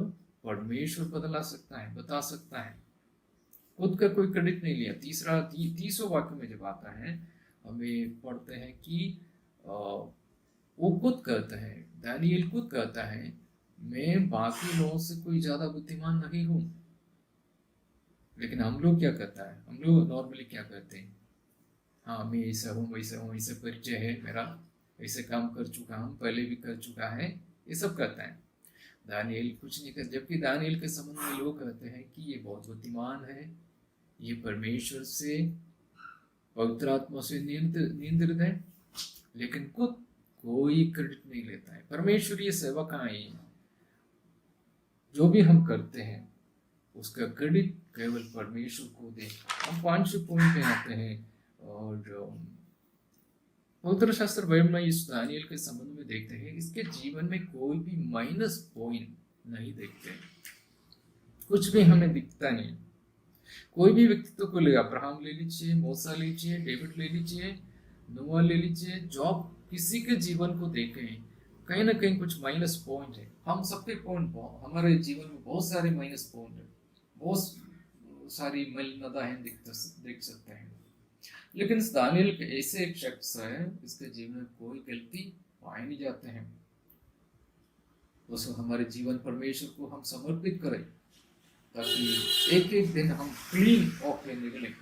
परमेश्वर बदला सकता है, बता सकता है, खुद का कोई क्रेडिट नहीं लिया। 30वां वाक्य में जब आता है, हमें पढ़ते हैं कि वो खुद कहता है, दानिएल खुद कहता है, मैं बाकी लोगों से कोई ज्यादा बुद्धिमान नहीं हूं। लेकिन हम लोग क्या कहता है, हम लोग नॉर्मली क्या कहते हैं, हाँ मैं ऐसा हूँ, वैसा हूँ, ऐसा परिचय है मेरा, ऐसे काम कर चुका हूँ, पहले भी कर चुका है, ये सब कहता है। दानिएल कुछ नहीं कहता, जबकि दानिएल के संबंध में लोग कहते हैं कि ये बहुत बुद्धिमान है, ये परमेश्वर से पवित्र आत्मा से नियंत्रित है, लेकिन खुद कोई क्रेडिट नहीं लेता है। परमेश्वर ये सेवकाएं जो भी हम करते हैं उसका क्रेडिट केवल परमेश्वर को दे। हम 5 पॉइंट पे आते हैं और पवित्र शास्त्र बाइबल में इस दानिएल के संबंध में देखते हैं, इसके जीवन में कोई भी माइनस पॉइंट नहीं देखते, कुछ भी हमें दिखता नहीं। कोई भी व्यक्तित्व को ले, अब्राहम ले लीजिए, मूसा ले लीजिए, डेविड ले लीजिए, नोआ ले लीजिए, जॉब, किसी के जीवन को देखें कहीं ना कहीं कुछ माइनस पॉइंट है। हम सबके पॉइंट, हमारे जीवन में बहुत सारे माइनस पॉइंट है, बहुत सारी मलिनताएं देख सकते हैं। लेकिन इस दानिएल के ऐसे एक शख्स है, इसके जीवन में कोई गलती पाए नहीं जाते हैं। तो हमारे जीवन परमेश्वर को हम समर्पित करें ताकि एक एक दिन हम क्लीन होकर निकलें।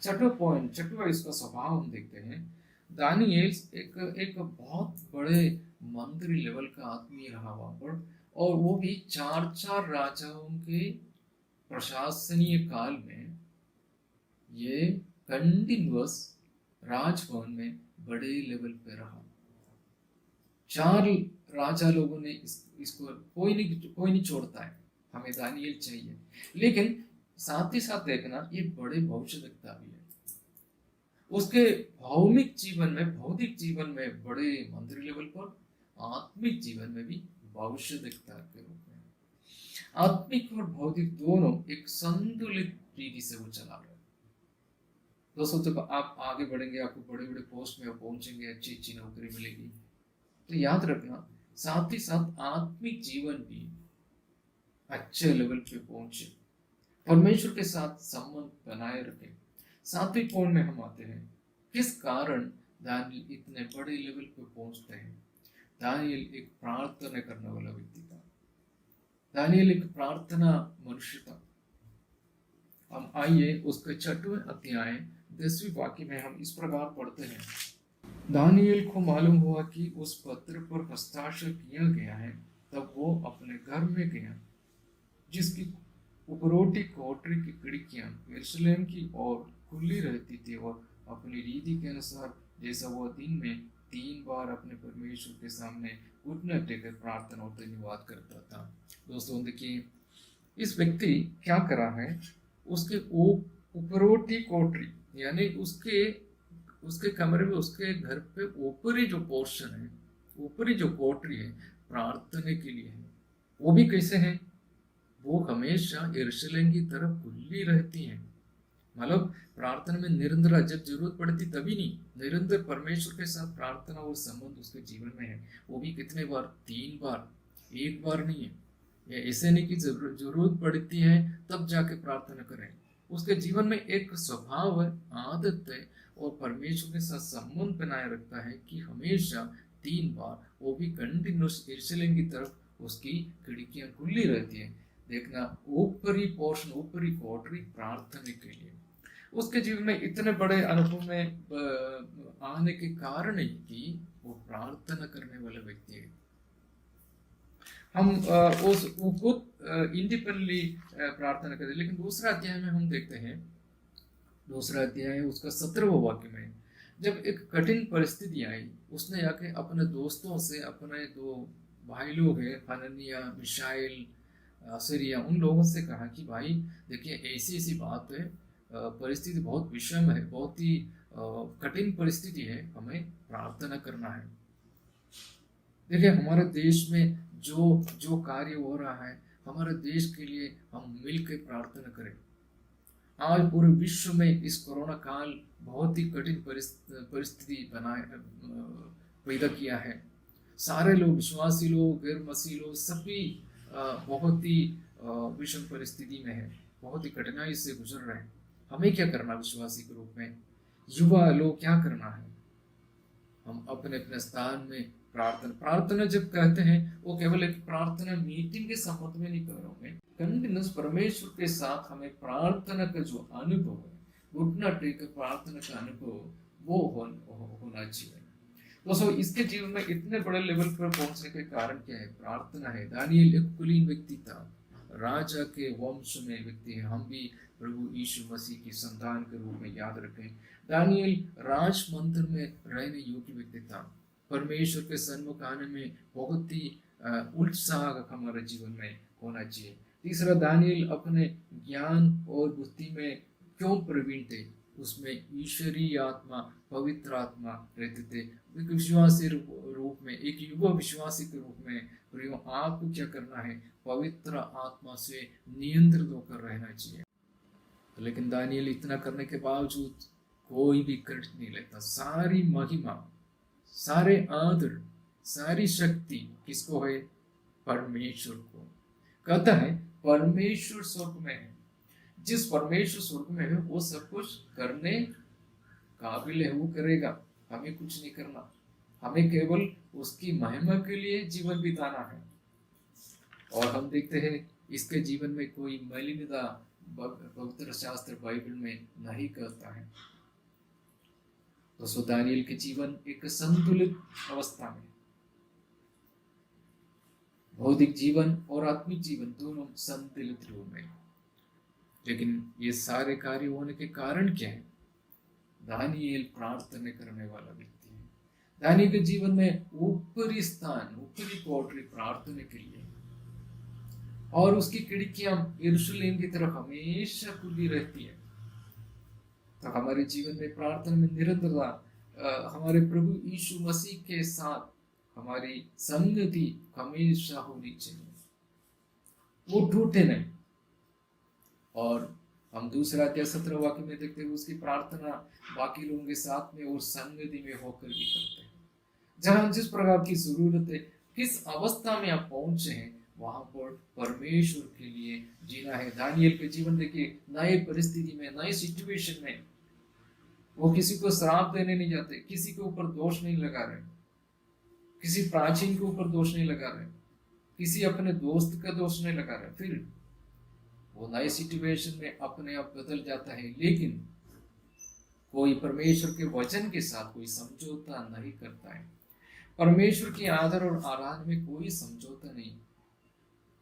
छठवां इसका स्वभाव हम देखते हैं। दानिएल एक बहुत बड़े मंत्री लेवल का आदमी रहा वहां पर, और वो भी 4 राजाओं के प्रशासनीय काल में ये कंटिन्यूअस राजभवन में बड़े लेवल पे रहा। 4 राजा लोगों ने इसको कोई नहीं छोड़ता है, हमें दानिएल चाहिए। लेकिन साथ ही साथ देखना, ये बड़े भविष्यवक्ता भी है। उसके भौतिक जीवन में बड़े मंत्री लेवल पर, आत्मिक जीवन में भी भविष्यवक्ता के रूप में। आत्मिक और भौतिक दोनों एक संतुलित रीति से वो चला रहे। दोस्तों, जब आप आगे बढ़ेंगे, आपको बड़े बड़े पोस्ट में पहुंचेंगे, अच्छी नौकरी मिलेगी, तो याद रखना साथ ही साथ आत्मिक जीवन भी अच्छे लेवल पे पहुंचे, परमेश्वर के साथ संबंध बनाए रखे। 7वें पॉइंट में हम आते हैं, किस कारण दानिएल इतने बड़े लेवल पे पहुंचते हैं। दानिएल एक प्रार्थना करने वाला व्यक्ति था, दानिएल एक प्रार्थना मनुष्य था। हम आइए उसके 6वें अध्याय 10वें वाक्य में हम इस प्रकार पढ़ते हैं। दानिएल को मालूम हुआ कि उस पत्र पर हस्ताक्षर किया गया है, तब वो अपने घर में गया, जिसकी उपरोटी कोठरी की खिड़कियां यरूशलेम की ओर खुली रहती थी, और अपनी रीति के अनुसार जैसा वह दिन में 3 बार अपने परमेश्वर के सामने घुटने टेकर प्रार्थना और धन्यवाद करता था। दोस्तों देखिए, इस व्यक्ति क्या करा है, उसके उपरोटी कोठरी यानी उसके कमरे में, उसके घर पे ऊपरी जो पोर्शन है, ऊपरी जो कोठरी है, प्रार्थना के लिए है। वो भी कैसे है, वो हमेशा यरूशलेम की तरफ खुली रहती है। मतलब प्रार्थना में निरंतर, जब जरूरत पड़ती तभी नहीं, निरंतर परमेश्वर के साथ प्रार्थना और संबंध उसके जीवन में है। वो भी कितने बार, 3 बार, 1 बार नहीं है। या ऐसे नहीं कि जरूरत पड़ती है तब जाके प्रार्थना करें। उसके जीवन में एक स्वभाव है, आदत है, और परमेश्वर के साथ संबंध बनाए रखता है कि हमेशा 3 बार, वो भी कंटिन्यूस यरूशलेम की तरफ उसकी खिड़कियां खुली रहती है। देखना, ऊपरी पोर्शन, ऊपरी कोठरी प्रार्थना के लिए। उसके जीवन में इतने बड़े अनुभव में आने के कारण ही कि वो प्रार्थना करने वाला व्यक्ति है। हम खुद इंडिपेंडेंटली प्रार्थना करते, लेकिन दूसरा अध्याय में हम देखते हैं, दूसरा अध्याय उसका 17वां वाक्य में, जब एक कठिन परिस्थिति आई, उसने आके अपने दोस्तों से, अपने 2 भाई लोग हैं, हननिया, मिशाइल, असीरिया, उन लोगों से कहा कि भाई देखिए, ऐसी बात है, परिस्थिति बहुत विषम है, बहुत ही कठिन परिस्थिति है, हमें प्रार्थना करना है। देखिए, हमारे देश में जो कार्य हो रहा है, हमारे देश के लिए हम मिलकर प्रार्थना करें। आज पूरे विश्व में इस कोरोना काल बहुत ही कठिन परिस्थिति पैदा किया है। सारे लोग, विश्वासी लोग, गैर मसीह लोग, सभी बहुत ही विषम परिस्थिति में है, बहुत ही कठिनाई से गुजर रहे हैं। हमें क्या करना विश्वासी के रूप में, युवा लोग क्या करना है, हम अपने अपने स्थान में प्रार्थना जब कहते हैं, वो केवल एक प्रार्थना मीटिंग के संबंध में नहीं कर रहा हूं, कंटिन्यूस परमेश्वर के साथ हमें प्रार्थना का जो अनुभव है, घुटना टेक प्रार्थना का अनुभव, वो होना चाहिए। दोस्तों इसके जीवन में इतने बड़े लेवल पर पहुंचने के कारण क्या है? प्रार्थना है। दानियेल एक कुलीन व्यक्ति था, राजा के वंश में व्यक्ति है। हम भी प्रभु यीशु मसीह की संतान के रूप में याद रखें। दानियेल राज मंदिर में रहने योग्य व्यक्ति था। परमेश्वर के सन्मुख आने में बहुत ही उत्साह हमारे जीवन में होना चाहिए। तीसरा, दानियेल अपने ज्ञान और बुद्धि में क्यों प्रवीण थे? उसमें ईश्वरीय आत्मा, पवित्र आत्मा रहते थे। एक विश्वासी रूप में, एक युवा विश्वासी के रूप में प्रियो आपको क्या करना है? पवित्र आत्मा से नियंत्रित होकर रहना चाहिए। लेकिन दानियेल इतना करने के बावजूद कोई भी क्रेडिट नहीं लेता। सारी महिमा, सारे आदर, सारी शक्ति किसको है? परमेश्वर को। कहता है परमेश्वर स्वर्ग में है। जिस परमेश्वर स्वर्ग में है वो सब कुछ करने काबिल है, वो करेगा। हमें कुछ नहीं करना, हमें केवल उसकी महिमा के लिए जीवन बिताना है। और हम देखते हैं इसके जीवन में कोई मलिनता पवित्र शास्त्र बाइबल में नहीं कहता है। तो दानियेल के जीवन एक संतुलित अवस्था में, भौतिक जीवन और आत्मिक जीवन दोनों संतुलित रूप में। लेकिन ये सारे कार्य होने के कारण क्या है? दानियेल प्रार्थना करने वाला व्यक्ति है। दानियेल के जीवन में ऊपरी स्थान, ऊपरी कोठरी प्रार्थना के लिए, और उसकी खिड़कियां यरूशलेम की तरफ हमेशा खुली रहती है। तो हमारे जीवन में प्रार्थना में निरंतरता, हमारे प्रभु यीशु मसीह के साथ हमारी संगति हमेशा होनी चाहिए, वो टूटे नहीं। और हम दूसरा अध्याय 17 वाक्य में देखते हैं उसकी प्रार्थना बाकी लोगों के साथ में और संगति में होकर भी करते हैं। जहां जिस प्रकार की जरूरत है, किस अवस्था में आप पहुंचे हैं, वहां पर परमेश्वर के लिए जीना है। दानियेल के जीवन देखिए, नए परिस्थिति में, नए सिचुएशन में वो किसी को श्राप देने नहीं जाते, किसी के ऊपर दोष नहीं लगा रहे, किसी प्राचीन के ऊपर दोष नहीं लगा रहे, किसी अपने दोस्त का दोष नहीं लगा रहे। फिर वो नए सिचुएशन में अपने आप बदल जाता है। लेकिन कोई परमेश्वर के वचन के साथ कोई समझौता नहीं करता है। परमेश्वर की आदर और आराधना में कोई समझौता नहीं।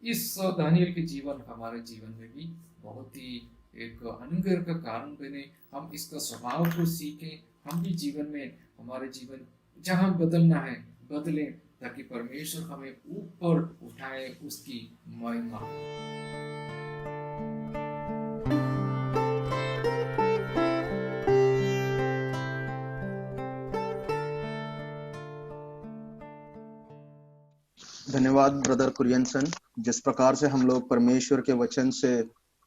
इस दानियेल के जीवन हमारे जीवन में भी बहुत ही एक अनुग्रह का कारण बने। हम इसका स्वभाव को सीखें, हम भी जीवन में, हमारे जीवन जहाँ बदलना है बदलें, ताकि परमेश्वर हमें ऊपर उठाए, उसकी महिमा। धन्यवाद ब्रदर कुरियनसन। जिस प्रकार से हम लोग परमेश्वर के वचन से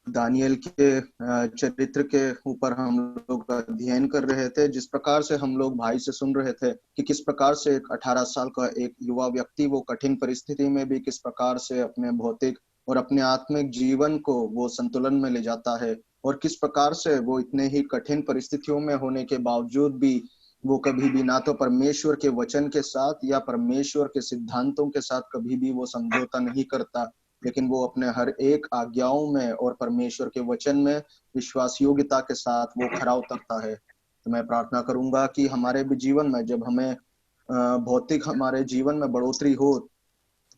दानियेल के चरित्र के ऊपर हम लोग अध्ययन कर रहे थे, जिस प्रकार से हम लोग भाई से सुन रहे थे कि किस प्रकार से एक 18 साल का एक युवा व्यक्ति वो कठिन परिस्थिति में भी किस प्रकार से अपने भौतिक और अपने आत्मिक जीवन को वो संतुलन में ले जाता है, और किस प्रकार से वो इतने ही कठिन परिस्थितियों में होने के बावजूद भी वो कभी भी ना तो परमेश्वर के वचन के साथ या परमेश्वर के सिद्धांतों के साथ कभी भी वो समझौता नहीं करता, लेकिन वो अपने हर एक आज्ञाओं में और परमेश्वर के वचन में विश्वास योग्यता के साथ वो खरा उतरता है। तो मैं प्रार्थना करूंगा कि हमारे भी जीवन में जब हमें भौतिक हमारे जीवन में बढ़ोतरी हो,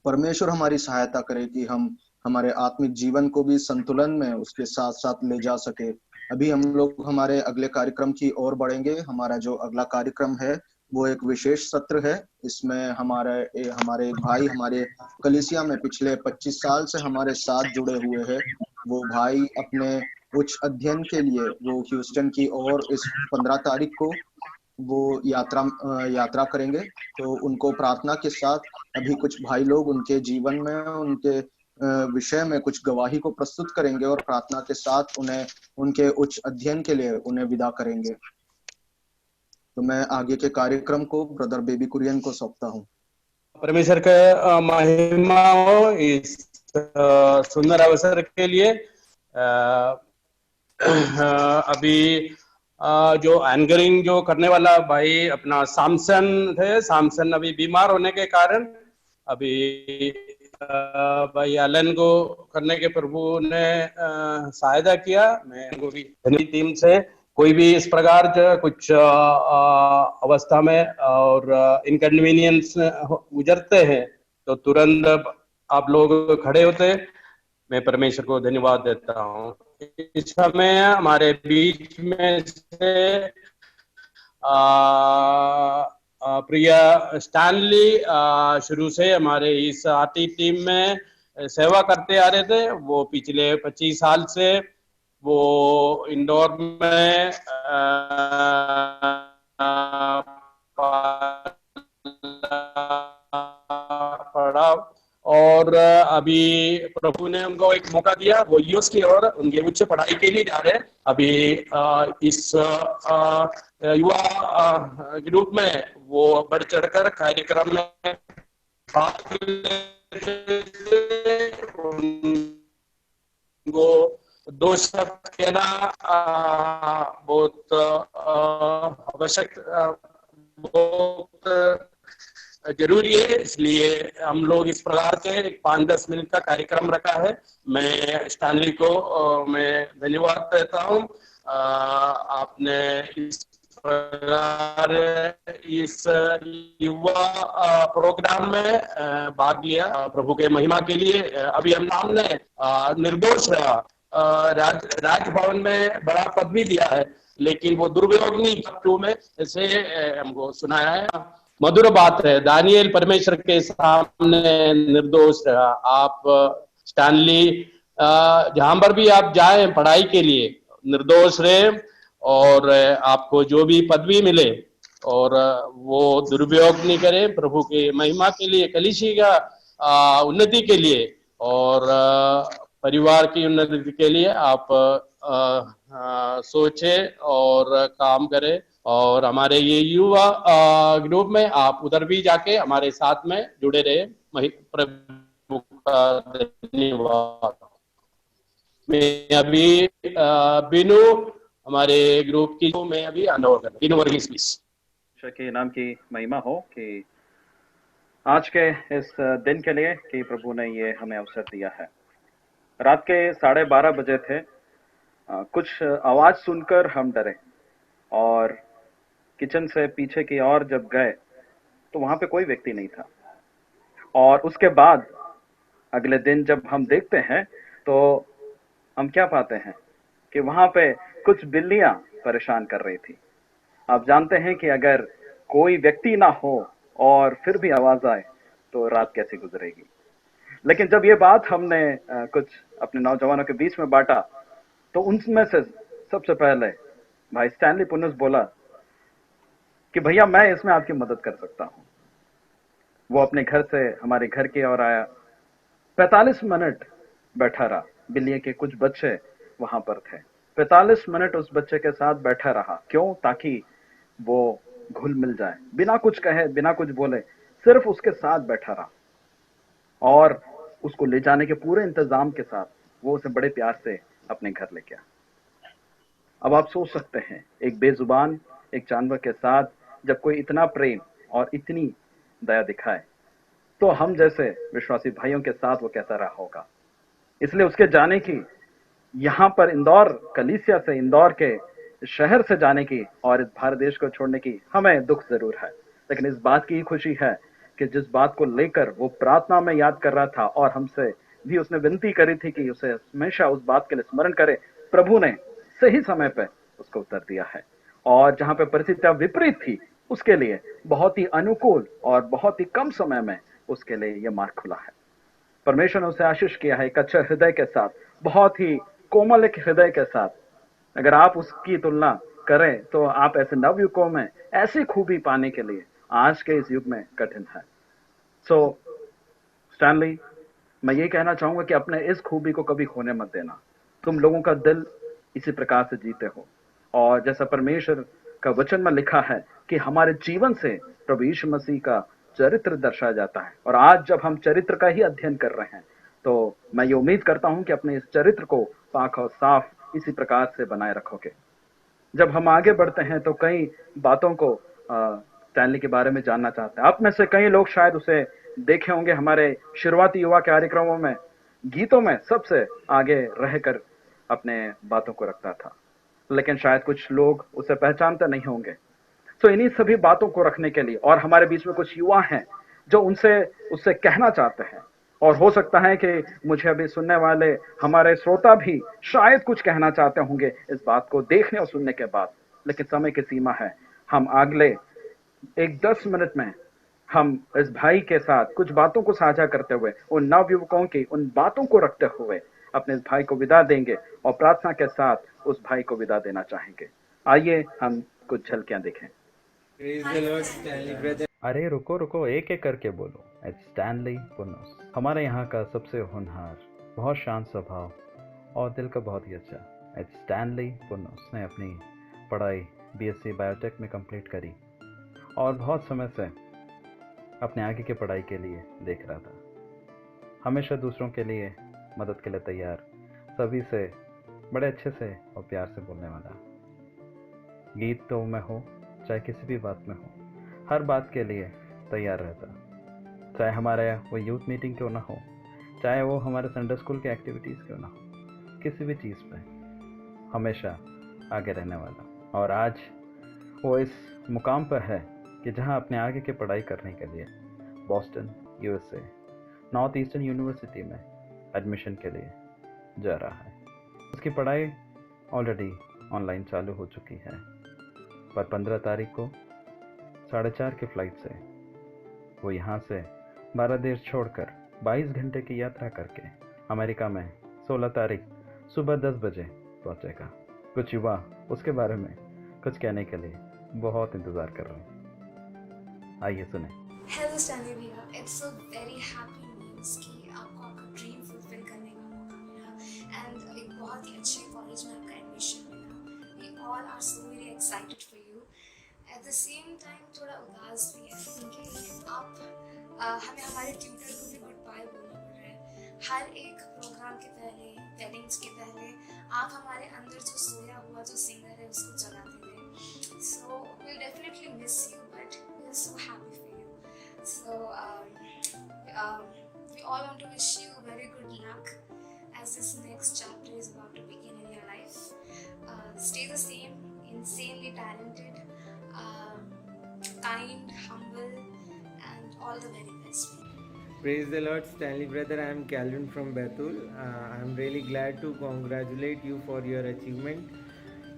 परमेश्वर हमारी सहायता करे कि हम हमारे आत्मिक जीवन को भी संतुलन में उसके साथ साथ ले जा सके। अभी हम लोग हमारे अगले कार्यक्रम की ओर बढ़ेंगे। हमारा जो अगला कार्यक्रम है वो एक विशेष सत्र है। इसमें हमारे भाई हमारे कलीसिया में पिछले 25 साल से हमारे साथ जुड़े हुए हैं। वो भाई अपने उच्च अध्ययन के लिए वो ह्यूस्टन की ओर इस 15 तारीख को वो यात्रा करेंगे। तो उनको प्रार्थना के साथ अभी कुछ भाई लोग उनके जीवन में उनके विषय में कुछ गवाही को प्रस्तुत करेंगे और प्रार्थना के साथ उन्हें उनके उच्च अध्ययन के लिए उन्हें विदा करेंगे। तो मैं आगे के कार्यक्रम को ब्रदर बेबी कुरियन को सौंपता हूँ। परमेश्वर का महिमा हो इस सुंदर अवसर के लिए। अभी जो एंकरिंग जो करने वाला भाई अपना सामसन थे, सामसन अभी बीमार होने के कारण अभी भाई एलन को करने के प्रभु ने सहायता किया। मैं उनको भी टीम से कोई भी इस प्रकार कुछ अवस्था में और इनकन्वीनियंस गुजरते हैं तो तुरंत आप लोग खड़े होते। मैं परमेश्वर को धन्यवाद देता हूँ। इस समय हमारे बीच में से प्रिया स्टैनली शुरू से हमारे इस आरटी टीम में सेवा करते आ रहे थे। वो पिछले 25 साल से वो इंदौर में पढ़ा और अभी प्रभु ने उनको एक मौका दिया, वो यूएस की ओर उनकी उच्च पढ़ाई के लिए जा रहे हैं। अभी इस युवा ग्रुप में वो बढ़ चढ़कर कार्यक्रम में उनको 2 शब्द कहना बहुत आवश्यक, बहुत जरूरी है। इसलिए हम लोग इस प्रकार से 5-10 मिनट का कार्यक्रम रखा है। मैं स्टैनली को मैं धन्यवाद देता हूँ। आपने इस प्रकार इस युवा प्रोग्राम में भाग लिया प्रभु के महिमा के लिए। अभी हम सामने निर्दोष रहा, राजभवन में बड़ा पदवी दिया है, लेकिन वो दुर्व्यवहार नहीं में ऐसे हमको सुनाया है। मधुर बात है, दानियल परमेश्वर के सामने निर्दोष रहा। आप स्टैनली जहां पर भी आप जाए पढ़ाई के लिए निर्दोष रहे और आपको जो भी पदवी मिले और वो दुरुपयोग नहीं करे, प्रभु के महिमा के लिए, कलीसिया का उन्नति के लिए और परिवार की उन्नति के लिए आप सोचे और काम करें। और हमारे ये युवा ग्रुप में आप उधर भी जाके हमारे साथ में जुड़े रहे। प्रभु का धन्यवाद। मैं अभी बिनु हमारे ग्रुप की मैं अभी अनोवर बिनु वर्गीस प्लीज। के नाम की महिमा हो कि आज के इस दिन के लिए कि प्रभु ने ये हमें अवसर दिया है। रात के 12:30 बजे थे। कुछ आवाज सुनकर हम डरे और किचन से पीछे की ओर जब गए तो वहां पे कोई व्यक्ति नहीं था। और उसके बाद अगले दिन जब हम देखते हैं तो हम क्या पाते हैं कि वहां पे कुछ बिल्लियां परेशान कर रही थी। आप जानते हैं कि अगर कोई व्यक्ति ना हो और फिर भी आवाज आए तो रात कैसे गुजरेगी। लेकिन जब ये बात हमने कुछ अपने नौजवानों के बीच में बांटा तो उनमें से सबसे पहले भाई स्टैनली पुनस बोला कि भैया मैं इसमें आपकी मदद कर सकता हूं। वो अपने घर से हमारे घर की ओर आया, 45 मिनट बैठा रहा। बिल्ली के कुछ बच्चे वहां पर थे, 45 मिनट उस बच्चे के साथ बैठा रहा। क्यों? ताकि वो घुल मिल जाए, बिना कुछ कहे, बिना कुछ बोले, सिर्फ उसके साथ बैठा रहा और उसको ले जाने के पूरे इंतजाम के साथ वो उसे बड़े प्यार से अपने घर ले गया। अब आप सोच सकते हैं एक बेजुबान एक जानवर के साथ जब कोई इतना प्रेम और इतनी दया दिखाए तो हम जैसे विश्वासी भाइयों के साथ वो कैसा रहा होगा। इसलिए उसके जाने की, यहाँ पर इंदौर कलीसिया से, इंदौर के शहर से जाने की और इस भारत देश को छोड़ने की हमें दुख जरूर है, लेकिन इस बात की खुशी है कि जिस बात को लेकर वो प्रार्थना में याद कर रहा था और हमसे भी उसने विनती करी थी कि उसे हमेशा उस बात के लिए स्मरण करे, प्रभु ने सही समय पे उसको उत्तर दिया है। और जहां पे परिस्थितियां विपरीत थी उसके लिए बहुत ही अनुकूल और बहुत ही कम समय में उसके लिए यह मार्ग खुला है। परमेश्वर ने उसे आशीष किया है एक अच्छे हृदय के साथ, बहुत ही कोमल एक हृदय के साथ। अगर आप उसकी तुलना करें तो आप ऐसे नवयुगों में ऐसी खूबी पाने के लिए आज के इस युग में कठिन है। सो स्टैनली, मैं ये कहना चाहूंगा कि अपने इस खूबी को कभी खोने मत देना। तुम लोगों का दिल इसी प्रकार से जीते हो और जैसा परमेश्वर का वचन में लिखा है कि हमारे जीवन से प्रभु यीशु मसीह का चरित्र दर्शाया जाता है। और आज जब हम चरित्र का ही अध्ययन कर रहे हैं तो मैं ये उम्मीद करता हूं कि अपने इस चरित्र को पाक और साफ इसी प्रकार से बनाए रखोगे। जब हम आगे बढ़ते हैं तो कई बातों को स्टैनली के बारे में जानना चाहते हैं। आप में से कई लोग शायद उसे देखे होंगे हमारे शुरुआती युवा कार्यक्रमों में, गीतों में सबसे आगे रहकर अपने बातों को रखता था। लेकिन शायद कुछ लोग उसे पहचानते नहीं होंगे। तो इन्हीं सभी बातों को रखने के लिए, और हमारे बीच में कुछ युवा हैं जो उससे कहना चाहते हैं, और हो सकता है कि मुझे अभी सुनने वाले हमारे श्रोता भी शायद कुछ कहना चाहते होंगे इस बात को देखने और सुनने के बाद, लेकिन समय की सीमा है। हम अगले 10 मिनट में हम इस भाई के साथ कुछ बातों को साझा करते हुए, उन नवयुवकों की उन बातों को रखते हुए अपने इस भाई को विदा देंगे और प्रार्थना के साथ उस भाई को विदा देना चाहेंगे। आइए हम कुछ झलकियां देखें। अरे रुको रुको, एक एक करके बोलो। इट्स स्टैनली पुनोस, हमारे यहाँ का सबसे होनहार, बहुत शांत स्वभाव और दिल का बहुत ही अच्छा। इट्स स्टैनली पुनोस ने अपनी पढ़ाई बीएससी बायोटेक में कंप्लीट करी और बहुत समय से अपने आगे की पढ़ाई के लिए देख रहा था। हमेशा दूसरों के लिए मदद के लिए तैयार, सभी से बड़े अच्छे से और प्यार से बोलने वाला। गीत तो मैं हो, चाहे किसी भी बात में हो, हर बात के लिए तैयार रहता, चाहे हमारे वो यूथ मीटिंग क्यों ना हो, चाहे वो हमारे संडे स्कूल के एक्टिविटीज़ क्यों ना हो, किसी भी चीज़ पे हमेशा आगे रहने वाला। और आज वो इस मुकाम पर है कि जहां अपने आगे की पढ़ाई करने के लिए Boston USA north eastern university में एडमिशन के लिए जा रहा है। उसकी पढ़ाई ऑलरेडी ऑनलाइन चालू हो चुकी है, पर 15 तारीख को 4:30 की फ़्लाइट से वो यहाँ से 12 देश छोड़कर 22 घंटे की यात्रा करके अमेरिका में 16 तारीख सुबह 10 बजे पहुँचेगा। कुछ युवा उसके बारे में कुछ कहने के लिए बहुत इंतज़ार कर रहे हैं, आइए सुने। हेलो स्टैनली भैया, it's a very happy news कि आपको आपका ड्रीम फुलफिल करने का मौका मिला एंड एक बहुत ही अच्छे कॉलेज में आपका एडमिशन मिला। We all are so very excited for you. At the same time थोड़ा उदास भी है क्योंकि हमें हमारे ट्यूटर को भी गुड बाय बोलना पड़ रहा है। हर एक प्रोग्राम के पहले, वेडिंग्स के पहले आप हमारे अंदर जो सोया हुआ जो सिंगर है उसको जगाते थे। So we'll definitely miss you, but we're so happy for you. So we all want to wish you very good luck as this next chapter is about to begin in your life. Stay the same, insanely talented, kind, humble, and all the very best. Praise the Lord, Stanley brother. I am Calvin from Bethel. I am really glad to congratulate you for your achievement.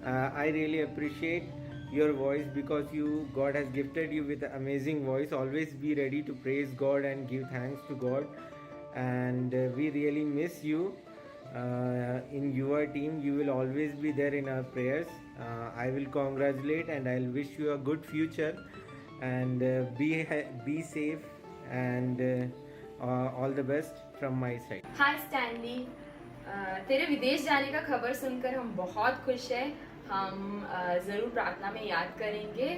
I really appreciate your voice because God has gifted you with an amazing voice. Always be ready to praise God and give thanks to God, and we really miss you in your team. You will always be there in our prayers. I will congratulate and I'll wish you a good future, and be safe, and all the best from my side. Hi Stanley, तेरे विदेश जाने का खबर सुनकर हम बहुत खुश हैं। हम ज़रूर प्रार्थना में याद करेंगे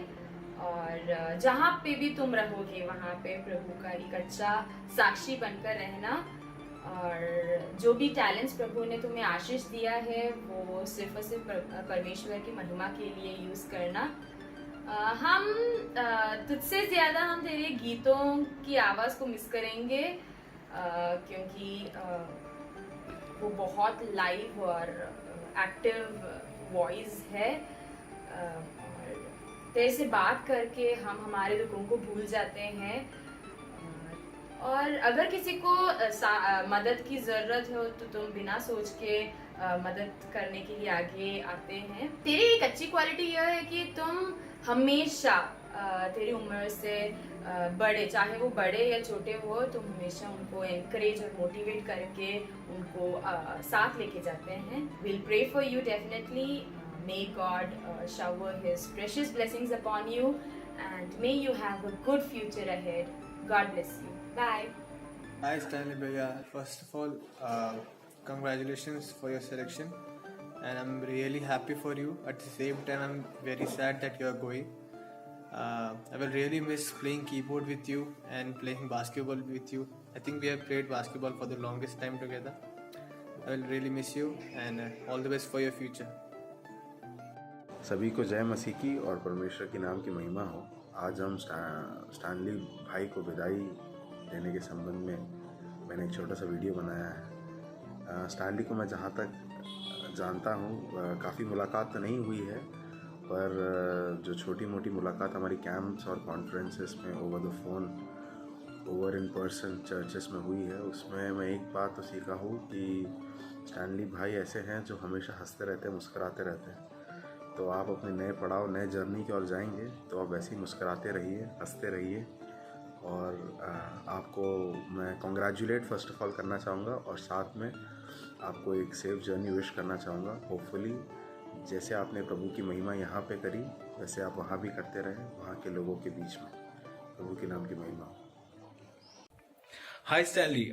और जहाँ पे भी तुम रहोगे वहाँ पे प्रभु का एक अच्छा साक्षी बनकर रहना, और जो भी टैलेंट्स प्रभु ने तुम्हें आशीष दिया है वो सिर्फ और सिर्फ परमेश्वर की महिमा के लिए यूज़ करना। हम तुझसे ज़्यादा हम तेरे गीतों की आवाज़ को मिस करेंगे क्योंकि वो बहुत लाइव और एक्टिव वॉइस है। तेरे से बात करके हम हमारे दुखों को भूल जाते हैं, और अगर किसी को मदद की ज़रूरत हो तो तुम बिना सोच के मदद करने के लिए आगे आते हैं। तेरी एक अच्छी क्वालिटी यह है कि तुम हमेशा तेरी उम्र से बड़े, चाहे वो बड़े या छोटे हो, तुम हमेशा उनको एनकरेज और मोटिवेट करके उनको साथ लेके जाते हैं। Will pray for you definitely. May God shower His precious blessings upon you, and may you have a good future ahead. God bless you. Bye. Hi Stanley Bhaiya. First of all, congratulations for your selection, and I'm really happy for you. At the same time, I'm very sad that you are going. I will really miss playing keyboard with you and playing basketball with you. I think we have played basketball for the longest time together. I will really miss you, and all the best for your future. सभी को जय मसीह की और परमेश्वर के नाम की महिमा हो। आज हम स्टैनली भाई को विदाई देने के संबंध में मैंने एक छोटा सा वीडियो बनाया है। स्टैनली को मैं जहाँ तक जानता हूँ, काफ़ी मुलाकात तो नहीं हुई है, पर जो छोटी मोटी मुलाकात हमारी कैंप्स और कॉन्फ्रेंसेस में over the phone, over in person churches में हुई है, उसमें मैं एक बात तो सीखा हूँ कि स्टैनली भाई ऐसे हैं जो हमेशा हंसते रहते हैं, मुस्कुराते रहते हैं। तो आप अपने नए पड़ाव, नए जर्नी की ओर जाएंगे तो आप वैसे ही मुस्कुराते रहिए, हंसते रहिए। और आपको मैं कॉन्ग्रेचुलेट फर्स्ट ऑफ ऑल करना चाहूँगा और साथ में आपको एक सेफ जर्नी विश करना चाहूँगा। होपफुली जैसे आपने प्रभु की महिमा यहाँ पे करी वैसे आप वहाँ भी करते रहें, वहाँ के लोगों के बीच में। प्रभु के नाम की महिमा हो। हाय स्टैनली,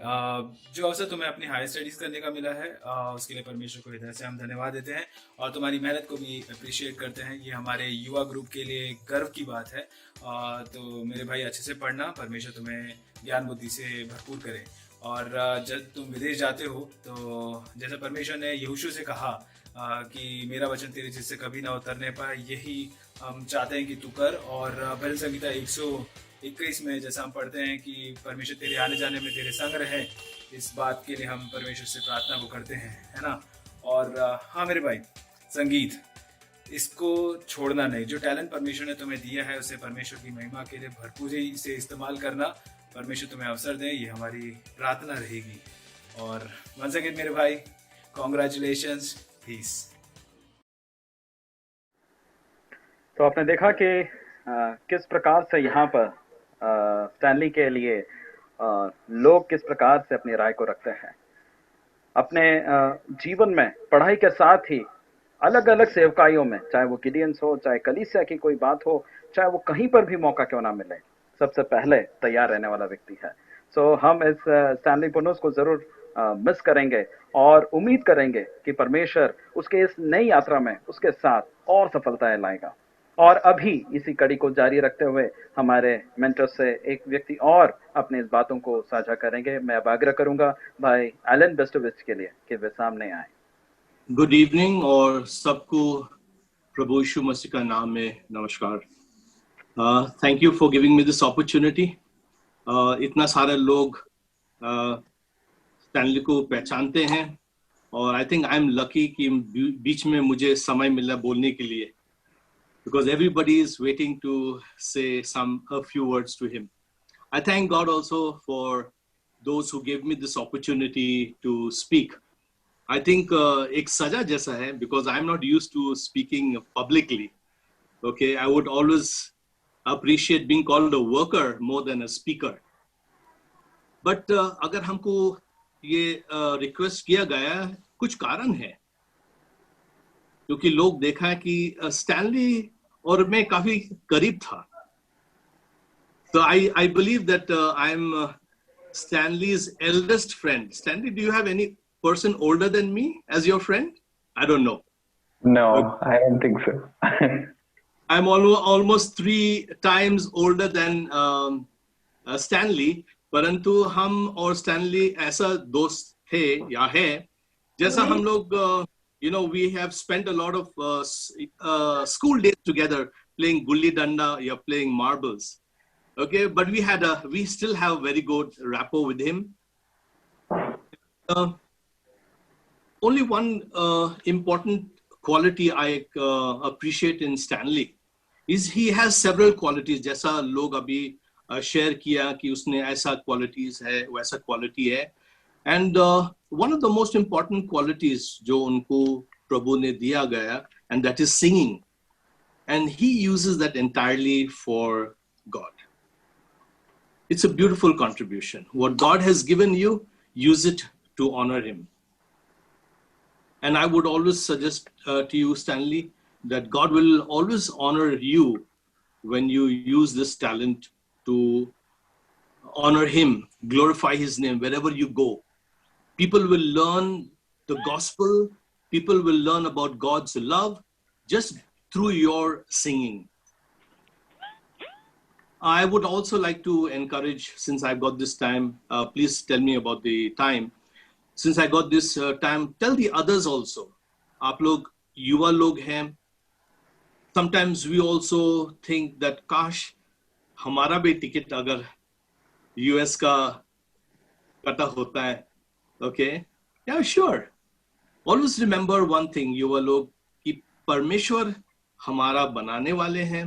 जो अवसर तुम्हें अपनी हायर स्टडीज करने का मिला है उसके लिए परमेश्वर को हृदय से हम धन्यवाद देते हैं और तुम्हारी मेहनत को भी अप्रिशिएट करते हैं। ये हमारे युवा ग्रुप के लिए गर्व की बात है। तो मेरे भाई अच्छे से पढ़ना, परमेश्वर तुम्हें ज्ञान बुद्धि से भरपूर करे। और जब तुम विदेश जाते हो तो जैसे परमेश्वर ने यहोशू से कहा कि मेरा वचन तेरे जिससे कभी ना उतरने पाए, यही हम चाहते हैं कि तू कर। और भजन संहिता 121 में जैसा हम पढ़ते हैं कि परमेश्वर तेरे आने जाने में तेरे संग रहे, इस बात के लिए हम परमेश्वर से प्रार्थना को करते हैं, है ना। और हाँ मेरे भाई, संगीत इसको छोड़ना नहीं। जो टैलेंट परमेश्वर ने तुम्हें दिया है उसे परमेश्वर की महिमा के लिए भरपूरी से इस्तेमाल करना। परमेश्वर तुम्हें अवसर दे, ये हमारी प्रार्थना रहेगी। और वंस अगेन मेरे भाई, कॉन्ग्रेचुलेशंस, पीस। तो आपने देखा कि किस प्रकार से यहाँ पर स्टैनली के लिए लोग किस प्रकार से अपनी राय को रखते हैं। अपने जीवन में पढ़ाई के साथ ही अलग अलग सेवकाइयों में, चाहे वो गिडियंस हो, चाहे कलीसिया की कोई बात हो, चाहे वो कहीं पर भी मौका क्यों ना मिले, सबसे पहले तैयार रहने वाला व्यक्ति है। सो हम इस स्टैनली पुनोस को जरूर मिस करेंगे और उम्मीद करेंगे कि परमेश्वर उसके इस नई यात्रा में उसके साथ और सफलताएं लाएगा। और अभी इसी कड़ी को जारी रखते हुए हमारे मेंटर से एक व्यक्ति और अपनी इस बातों को साझा करेंगे। मैं अब आग्रह करूंगा भाई एलन बेस्टोविच के लिए कि वे सामने आए। गुड इवनिंग और सबको प्रभु यीशु मसीह का नाम में नमस्कार। Thank you for giving me this opportunity. इतना सारे लोग स्टैनली को पहचानते हैं और I think I am lucky कि बीच में मुझे समय मिला बोलने के लिए, because everybody is waiting to say a few words to him. I thank God also for those who gave me this opportunity to speak. I think एक सजा जैसा है, because I'm not used to speaking publicly. Okay, I would always appreciate being called a worker more than a speaker. But अगर हमको ये रिक्वेस्ट किया गया, कुछ कारण है, क्योंकि लोग देखा है कि स्टैनली और मैं काफी करीब था। So I believe that I am Stanley's eldest friend. Stanley, do you have any person older than me as your friend? I don't know. No, I don't think so. I'm almost 3 times older than Stanley, परंतु हम और स्टैनली ऐसा दोस्त थे या है जैसा हम लोग you know, we have spent a lot of school days together playing gulli danda, you're playing marbles. Okay, but we still have very good rapport with him. Only one important quality I appreciate in Stanley is he has several qualities. जैसा लोग अभी share किया कि उसने ऐसा qualities है, वैसा quality है. And one of the most important qualities जो उनको प्रभु ने दिया गया, and that is singing. And he uses that entirely for God. It's a beautiful contribution. What God has given you, use it to honor him. And I would always suggest to you, Stanley, that God will always honor you when you use this talent to honor him, glorify his name wherever you go. People will learn the gospel. People will learn about God's love just through your singing. I would also like to encourage, since I've got this time, please tell me about the time. Since I got this time, tell the others also. आप लोग युवा लोग हैं. Sometimes we also think that काश हमारा भी टिकट अगर US का कटा होता है. Okay? Yeah, sure. Always remember one thing, युवा लोग, कि परमेश्वर हमारा बनाने वाले हैं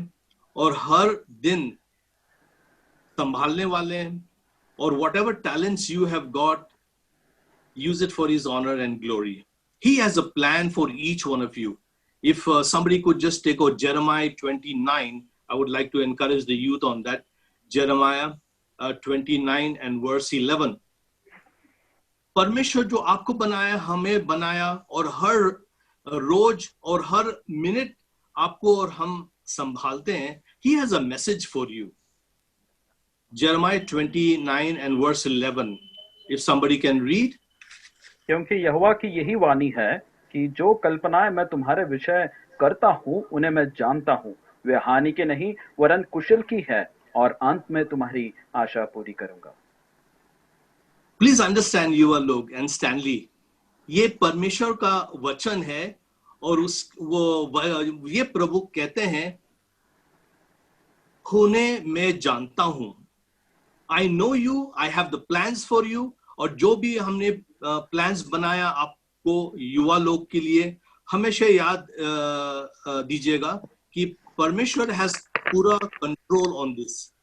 और हर दिन संभालने वाले हैं, और whatever talents you have got, use it for his honor and glory. He has a plan for each one of you. If somebody could just take out Jeremiah 29, I would like to encourage the youth on that. Jeremiah 29 and verse 11. परमेश्वर जो आपको बनाया, हमें बनाया, और हर रोज और हर मिनट आपको और हम संभालते हैं. He has a message for you. Jeremiah 29 and verse 11. If somebody can read. क्योंकि यहोवा की यही वाणी है कि जो कल्पनाएं मैं तुम्हारे विषय करता हूँ उन्हें मैं जानता हूँ, वे हानि के नहीं वरन कुशल की है, और अंत में तुम्हारी आशा पूरी करूंगा. प्लीज अंडरस्टैंड युवा लोग एंड स्टैनली, ये परमेश्वर का वचन है, और ये प्रभु कहते हैं, उन्हें मैं जानता हूं. I know you, I have the plans for you. और जो भी हमने प्लान्स बनाया आपको युवा लोग के लिए, हमेशा याद दीजिएगा कि परमेश्वर हैज पूरा control on this,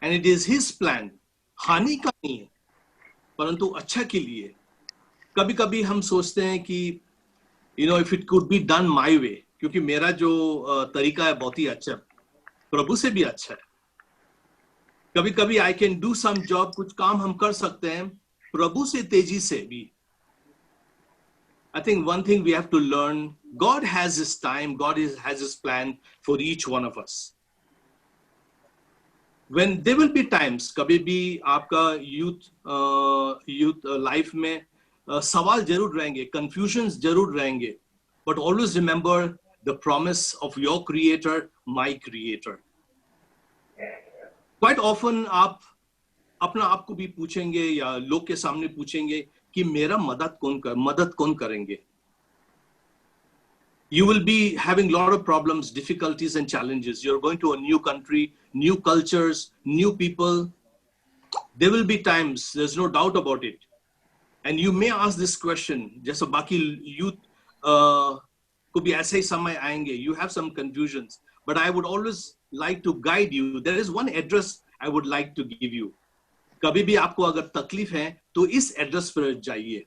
and it is his plan. हानि का नहीं है परंतु अच्छा के लिए. कभी कभी हम सोचते हैं कि if it could be done my way, क्योंकि मेरा जो तरीका है बहुत ही अच्छा, प्रभु से भी अच्छा है. कभी कभी I can do some job, कुछ काम हम कर सकते हैं प्रभु से तेजी से भी. I think one thing we have to learn, God has his time, God has his plan for each one of us. When there will be times, कभी भी आपका youth life में सवाल जरूर रहेंगे, confusions जरूर रहेंगे, but always remember the promise of your creator, my creator. Quite often आप अपना आप को भी पूछेंगे या लोग के सामने पूछेंगे कि मेरा मदद कौन करेंगे. You will be having a lot of problems, difficulties and challenges. You're going to a new country, new cultures, new people. There will be times, there's no doubt about it. And you may ask this question, जैसा बाकी youth को भी ऐसे ही समय आएंगे. You have some confusions, but I would always like to guide you. There is one address I would like to give you. कभी भी आपको अगर तकलीफ है तो इस एड्रेस पर जाइए.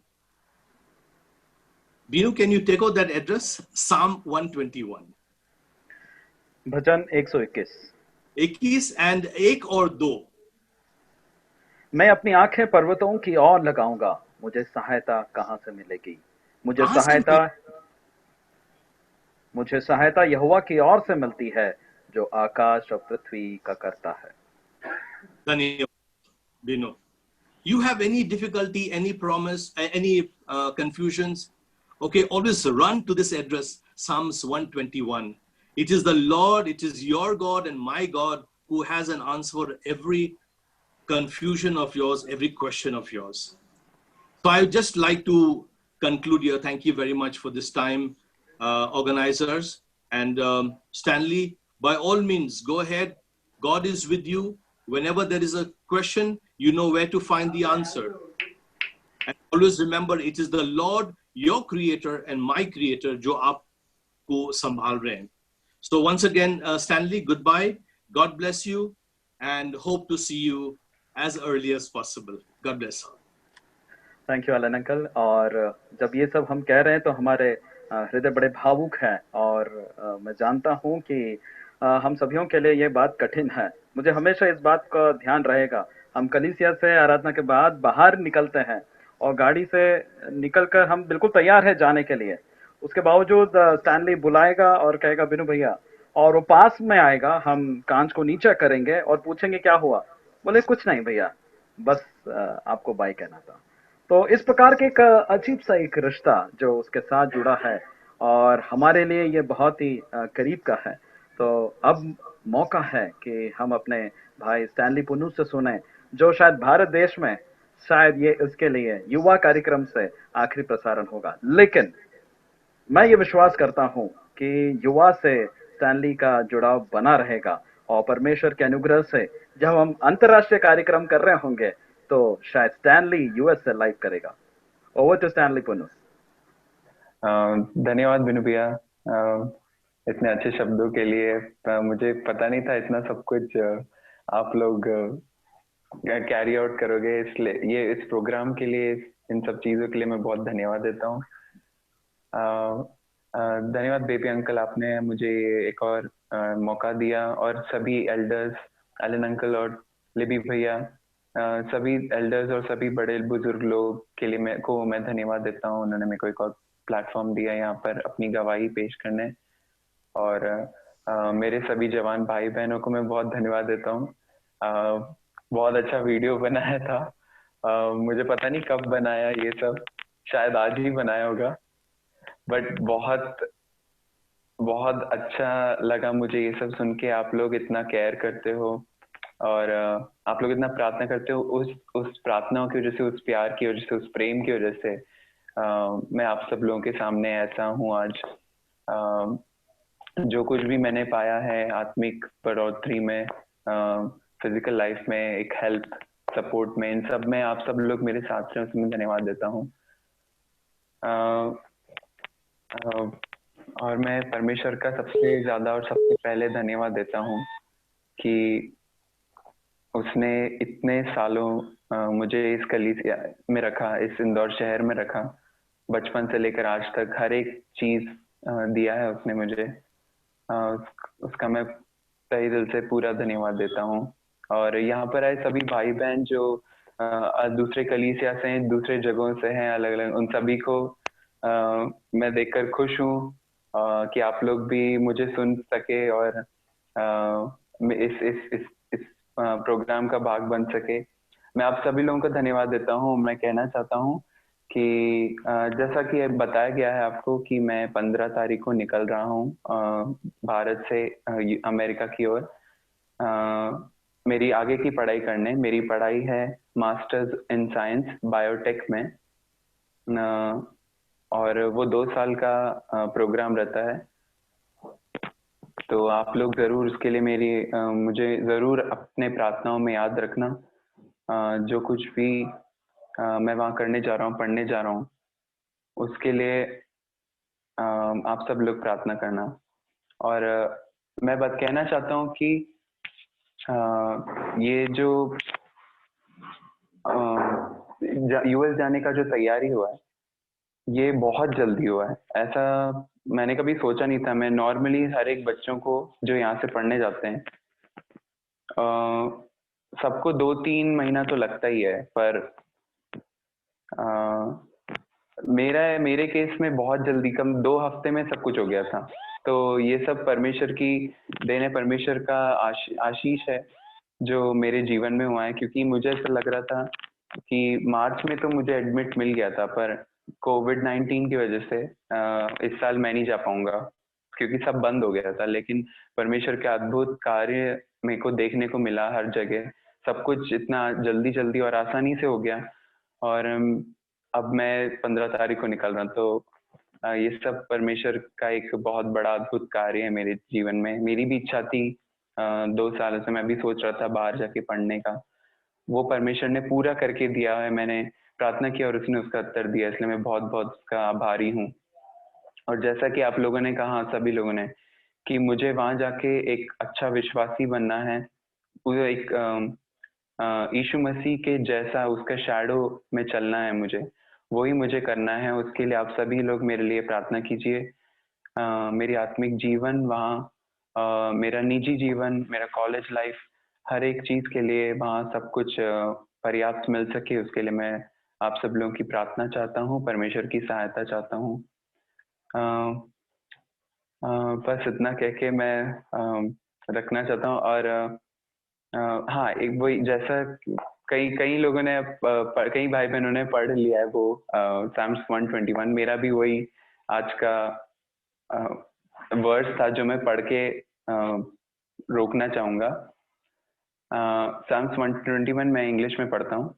Binu, can you take out that address? Psalm 121. Bhajan 121 and 1 और 2. मैं अपनी आंखें पर्वतों की ओर लगाऊंगा, मुझे सहायता कहां से मिलेगी. मुझे सहायता यहोवा की ओर से मिलती है, जो आकाश और पृथ्वी का करता है. धन्यवाद Binu. You have any difficulty, any promise, any confusions? Okay, always run to this address, Psalms 121. It is the Lord, it is your God and my God who has an answer for every confusion of yours, every question of yours. So I would just like to conclude here. Thank you very much for this time, organizers. And Stanley, by all means, go ahead. God is with you. Whenever there is a question, you know where to find the answer. And always remember, it is the Lord, your creator and my creator, जो आपको संभाल रहे हैं. So once again, Stanley, goodbye. God bless you and hope to see you as early as possible. God bless. Thank you, Alan Uncle. और जब ये सब हम कह रहे हैं तो हमारे हृदय बड़े भावुक हैं, और मैं जानता हूँ कि हम सभियों के लिए ये बात कठिन है. मुझे हमेशा इस बात का ध्यान रहेगा, हम कलीसिया से आराधना के बाद बाहर निकलते हैं और गाड़ी से निकलकर हम बिल्कुल तैयार है जाने के लिए. उसके बावजूद स्टैनली बुलाएगा और कहेगा बिनु भैया, और वो पास में आएगा, हम कांच को नीचा करेंगे और पूछेंगे क्या हुआ. बोले कुछ नहीं भैया, बस आपको बाय कहना था. तो इस प्रकार के एक अजीब सा एक रिश्ता जो उसके साथ जुड़ा है और हमारे लिए ये बहुत ही करीब का है. तो अब मौका है कि हम अपने भाई स्टैनली पुन्नुस से सुने, जो शायद भारत देश में शायद ये उसके लिए युवा कार्यक्रम से आखिरी प्रसारण होगा. लेकिन मैं ये विश्वास करता हूँ कि युवा से स्टैनली का जुड़ाव बना रहेगा, और परमेश्वर के अनुग्रह से जब हम अंतर्राष्ट्रीय कार्यक्रम कर रहे होंगे तो शायद स्टैनली यूएस से लाइव करेगा. Over to Stanley Punnoose. धन्यवाद बिनु भैया, इतने अच्छे शब्दों के लिए। मुझे पता नहीं था इतना सब कुछ आप लोग कैरी आउट करोगे, इसलिए ये इस प्रोग्राम के लिए, इन सब चीजों के लिए मैं बहुत धन्यवाद देता हूँ। धन्यवाद बेबी अंकल, आपने मुझे एक और मौका दिया, और सभी एल्डर्स, एलन अंकल और लिबी भैया, सभी एल्डर्स और सभी बड़े बुजुर्ग लोग के लिए मैं धन्यवाद देता हूँ। उन्होंने मेरे को एक और प्लेटफॉर्म दिया यहाँ पर अपनी गवाही पेश करने, और मेरे सभी जवान भाई बहनों को मैं बहुत धन्यवाद देता हूँ। बहुत अच्छा वीडियो बनाया था, मुझे पता नहीं कब बनाया ये सब, शायद आज ही बनाया होगा, बट बहुत बहुत अच्छा लगा मुझे ये सब सुन के। आप लोग इतना केयर करते हो और आप लोग इतना प्रार्थना करते हो, उस प्रार्थनाओं की वजह से, उस प्यार की वजह से, उस प्रेम की वजह से मैं आप सब लोगों के सामने ऐसा हूँ आज। जो कुछ भी मैंने पाया है आत्मिक बढ़ोतरी में, फिजिकल लाइफ में, एक हेल्प सपोर्ट में, इन सब में आप सब लोग मेरे साथ हैं, उसमें धन्यवाद देता हूँ। और मैं परमेश्वर का सबसे ज्यादा और सबसे पहले धन्यवाद देता हूँ कि उसने इतने सालों मुझे इस कलीसिया में रखा, इस इंदौर शहर में रखा, बचपन से लेकर आज तक हर एक चीज दिया है उसने मुझे। उसका मैं तहे दिल से पूरा धन्यवाद देता हूँ। और यहाँ पर आए सभी भाई बहन जो दूसरे कलीसिया से हैं, दूसरे जगहों से हैं, अलग अलग, उन सभी को मैं देखकर खुश हूँ कि आप लोग भी मुझे सुन सके और इस प्रोग्राम का भाग बन सके। मैं आप सभी लोगों को धन्यवाद देता हूँ। मैं कहना चाहता हूँ कि जैसा कि बताया गया है आपको कि मैं 15 तारीख को निकल रहा हूँ भारत से अमेरिका की ओर मेरी आगे की पढ़ाई करने। मेरी पढ़ाई है मास्टर्स इन साइंस बायोटेक में, और वो 2 साल का प्रोग्राम रहता है। तो आप लोग जरूर उसके लिए मुझे जरूर अपने प्रार्थनाओं में याद रखना। जो कुछ भी मैं वहाँ करने जा रहा हूँ, पढ़ने जा रहा हूँ, उसके लिए आप सब लोग प्रार्थना करना। और मैं बात कहना चाहता हूँ कि ये जो यूएस जाने का जो तैयारी हुआ है, ये बहुत जल्दी हुआ है। ऐसा मैंने कभी सोचा नहीं था। मैं नॉर्मली हर एक बच्चों को जो यहाँ से पढ़ने जाते हैं सबको 2-3 महीना तो लगता ही है, पर मेरे केस में बहुत जल्दी, कम 2 हफ्ते में सब कुछ हो गया था। तो ये सब परमेश्वर की देन है, परमेश्वर का आशीष है जो मेरे जीवन में हुआ है। क्योंकि मुझे ऐसा लग रहा था कि मार्च में तो मुझे एडमिट मिल गया था, पर कोविड-19 की वजह से इस साल मैं नहीं जा पाऊंगा क्योंकि सब बंद हो गया था। लेकिन परमेश्वर के अद्भुत कार्य मेरे को देखने को मिला हर जगह। सब कुछ इतना जल्दी और आसानी से हो गया, और अब मैं 15 तारीख को निकल रहा हूँ। तो ये सब परमेश्वर का एक बहुत बड़ा अद्भुत कार्य है मेरे जीवन में। मेरी भी इच्छा थी 2 सालों से, मैं भी सोच रहा था बाहर जाके पढ़ने का। वो परमेश्वर ने पूरा करके दिया है। मैंने प्रार्थना की और उसने उसका उत्तर दिया, इसलिए मैं बहुत बहुत उसका आभारी हूँ। और जैसा कि आप लोगों ने कहा, सभी लोगों ने, कि मुझे वहां जाके एक अच्छा विश्वासी बनना है, वो एक यीशु मसीह के जैसा उसका शैडो में चलना है, वही मुझे करना है। उसके लिए आप सभी लोग मेरे लिए प्रार्थना कीजिए। मेरी आत्मिक जीवन वहाँ, मेरा निजी जीवन, मेरा कॉलेज लाइफ, हर एक चीज के लिए वहाँ सब कुछ पर्याप्त मिल सके, उसके लिए मैं आप सब लोगों की प्रार्थना चाहता हूँ, परमेश्वर की सहायता चाहता हूँ। बस इतना कह के मैं रखना चाहता हूँ। और हाँ, एक वही जैसा कई लोगों ने कई भाई बहनों ने पढ़ लिया है वो Psalms 121। मेरा भी वही आज का वर्स था जो मैं पढ़ के रोकना चाहूंगा। Psalms 121 मैं इंग्लिश में पढ़ता हूँ।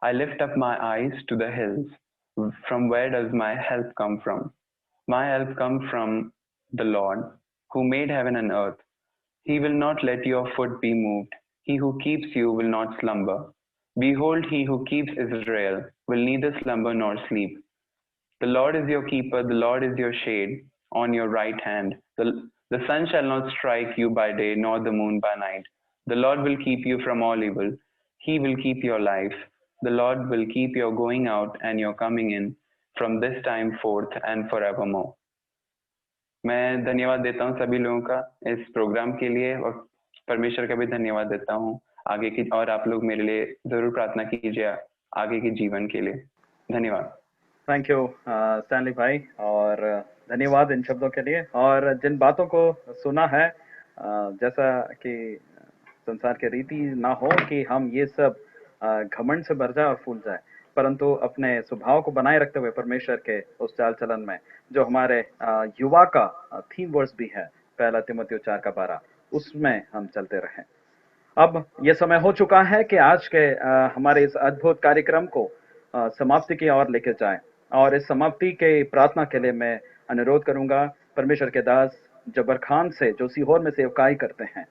I lift up my eyes to the hills. From where does my help come from? My help comes from the Lord, who made heaven and earth. He will not let your foot be moved. He who keeps you will not slumber. Behold, he who keeps Israel will neither slumber nor sleep. The Lord is your keeper, the Lord is your shade on your right hand. The sun shall not strike you by day, nor the moon by night. The Lord will keep you from all evil. He will keep your life. The Lord will keep your going out and your coming in from this time forth and forevermore. मैं धन्यवाद देता हूँ सभी लोगों का इस प्रोग्राम के लिए, और परमेश्वर का भी धन्यवाद देता हूँ आगे की, और आप लोग मेरे लिए जरूर प्रार्थना कीजिए आगे के जीवन के लिए। धन्यवाद। थैंक यू स्टैनली भाई, और धन्यवाद इन शब्दों के लिए। और जिन बातों को सुना है, जैसा कि संसार की रीति ना हो कि हम ये सब घमंड से भर जाए और फूल जाए, परंतु अपने स्वभाव को बनाए रखते हुए परमेश्वर के उस चाल चलन में जो हमारे युवा का थीम वर्स भी है, 1 तिमुथियुस 4:12, उसमें हम चलते रहें। अब ये समय हो चुका है कि आज के हमारे इस अद्भुत कार्यक्रम को समाप्ति की ओर लेके जाएं, और इस समाप्ति के प्रार्थना के लिए मैं अनुरोध करूंगा परमेश्वर के दास जब्बर खान से, जो सीहोर में सेवकाई करते हैं,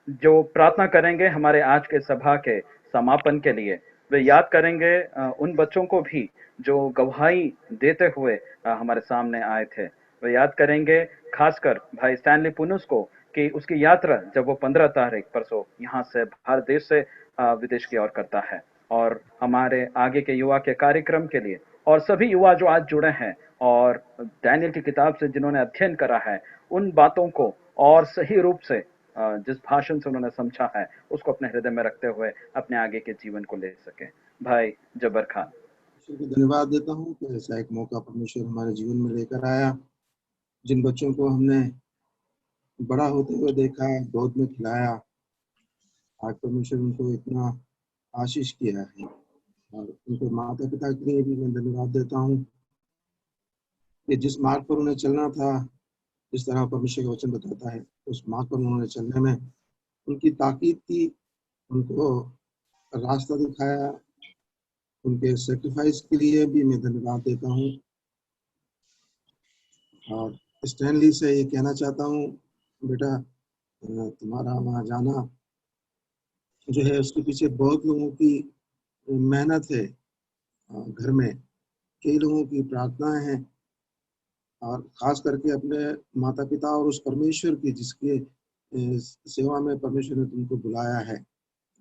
जो प्रार्थना करेंगे हमारे आज के सभा के समापन के लिए। वे याद करेंगे उन बच्चों को भी जो गवाही देते हुए हमारे सामने आए थे। वे याद करेंगे खासकर भाई स्टैनली पुनुस को कि उसकी यात्रा जब वो 15 तारीख परसों यहाँ से भारत देश से विदेश की ओर करता है, और हमारे आगे के युवा के कार्यक्रम के लिए, और सभी युवा जो आज जुड़े हैं और डैनियल की किताब से जिन्होंने अध्ययन करा है, उन बातों को और सही रूप से जिस भाषण से उन्होंने समझा है उसको अपने हृदय में रखते हुए अपने आगे के जीवन को ले सके। भाई जब्बर खान। धन्यवाद देता हूँ कि ऐसा एक मौका परमेश्वर हमारे जीवन में लेकर आया। जिन बच्चों को हमने बड़ा होते हुए देखा, गोद में खिलाया, आज परमेश्वर उनको इतना आशीष किया है, और उनके माता पिता के लिए भी मैं धन्यवाद देता हूँ कि जिस मार्ग पर उन्हें चलना था, जिस तरह परमेश्वर का वचन बताता है, उस मार्ग पर उन्होंने चलने में उनकी ताकीद की, उनको रास्ता दिखाया। उनके सेक्रीफाइस के लिए भी मैं धन्यवाद देता हूँ। और स्टैनली से ये कहना चाहता हूँ, बेटा तुम्हारा वहाँ जाना जो है उसके पीछे बहुत लोगों की मेहनत है, घर में कई लोगों की प्रार्थनाएं हैं, और खास करके अपने माता पिता और उस परमेश्वर की जिसके सेवा में परमेश्वर ने तुमको बुलाया है,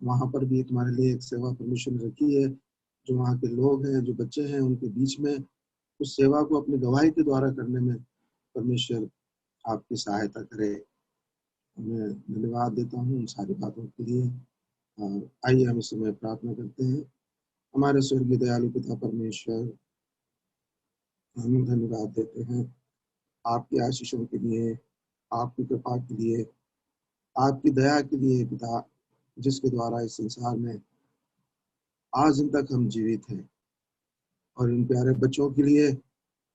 वहाँ पर भी तुम्हारे लिए एक सेवा परमेश्वर ने रखी है। जो वहाँ के लोग हैं, जो बच्चे हैं, उनके बीच में उस सेवा को अपनी गवाही के द्वारा करने में परमेश्वर आपकी सहायता करे। मैं धन्यवाद देता हूँ उन सारी बातों के लिए। और आइए हम इस समय प्रार्थना करते हैं। हमारे स्वर्गीय दयालु पिता परमेश्वर, हम धन्यवाद देते हैं आपकी आशीषों के लिए, आपकी कृपा के लिए, आपकी दया के लिए पिता, जिसके द्वारा इस संसार में आज दिन तक हम जीवित हैं। और इन प्यारे बच्चों के लिए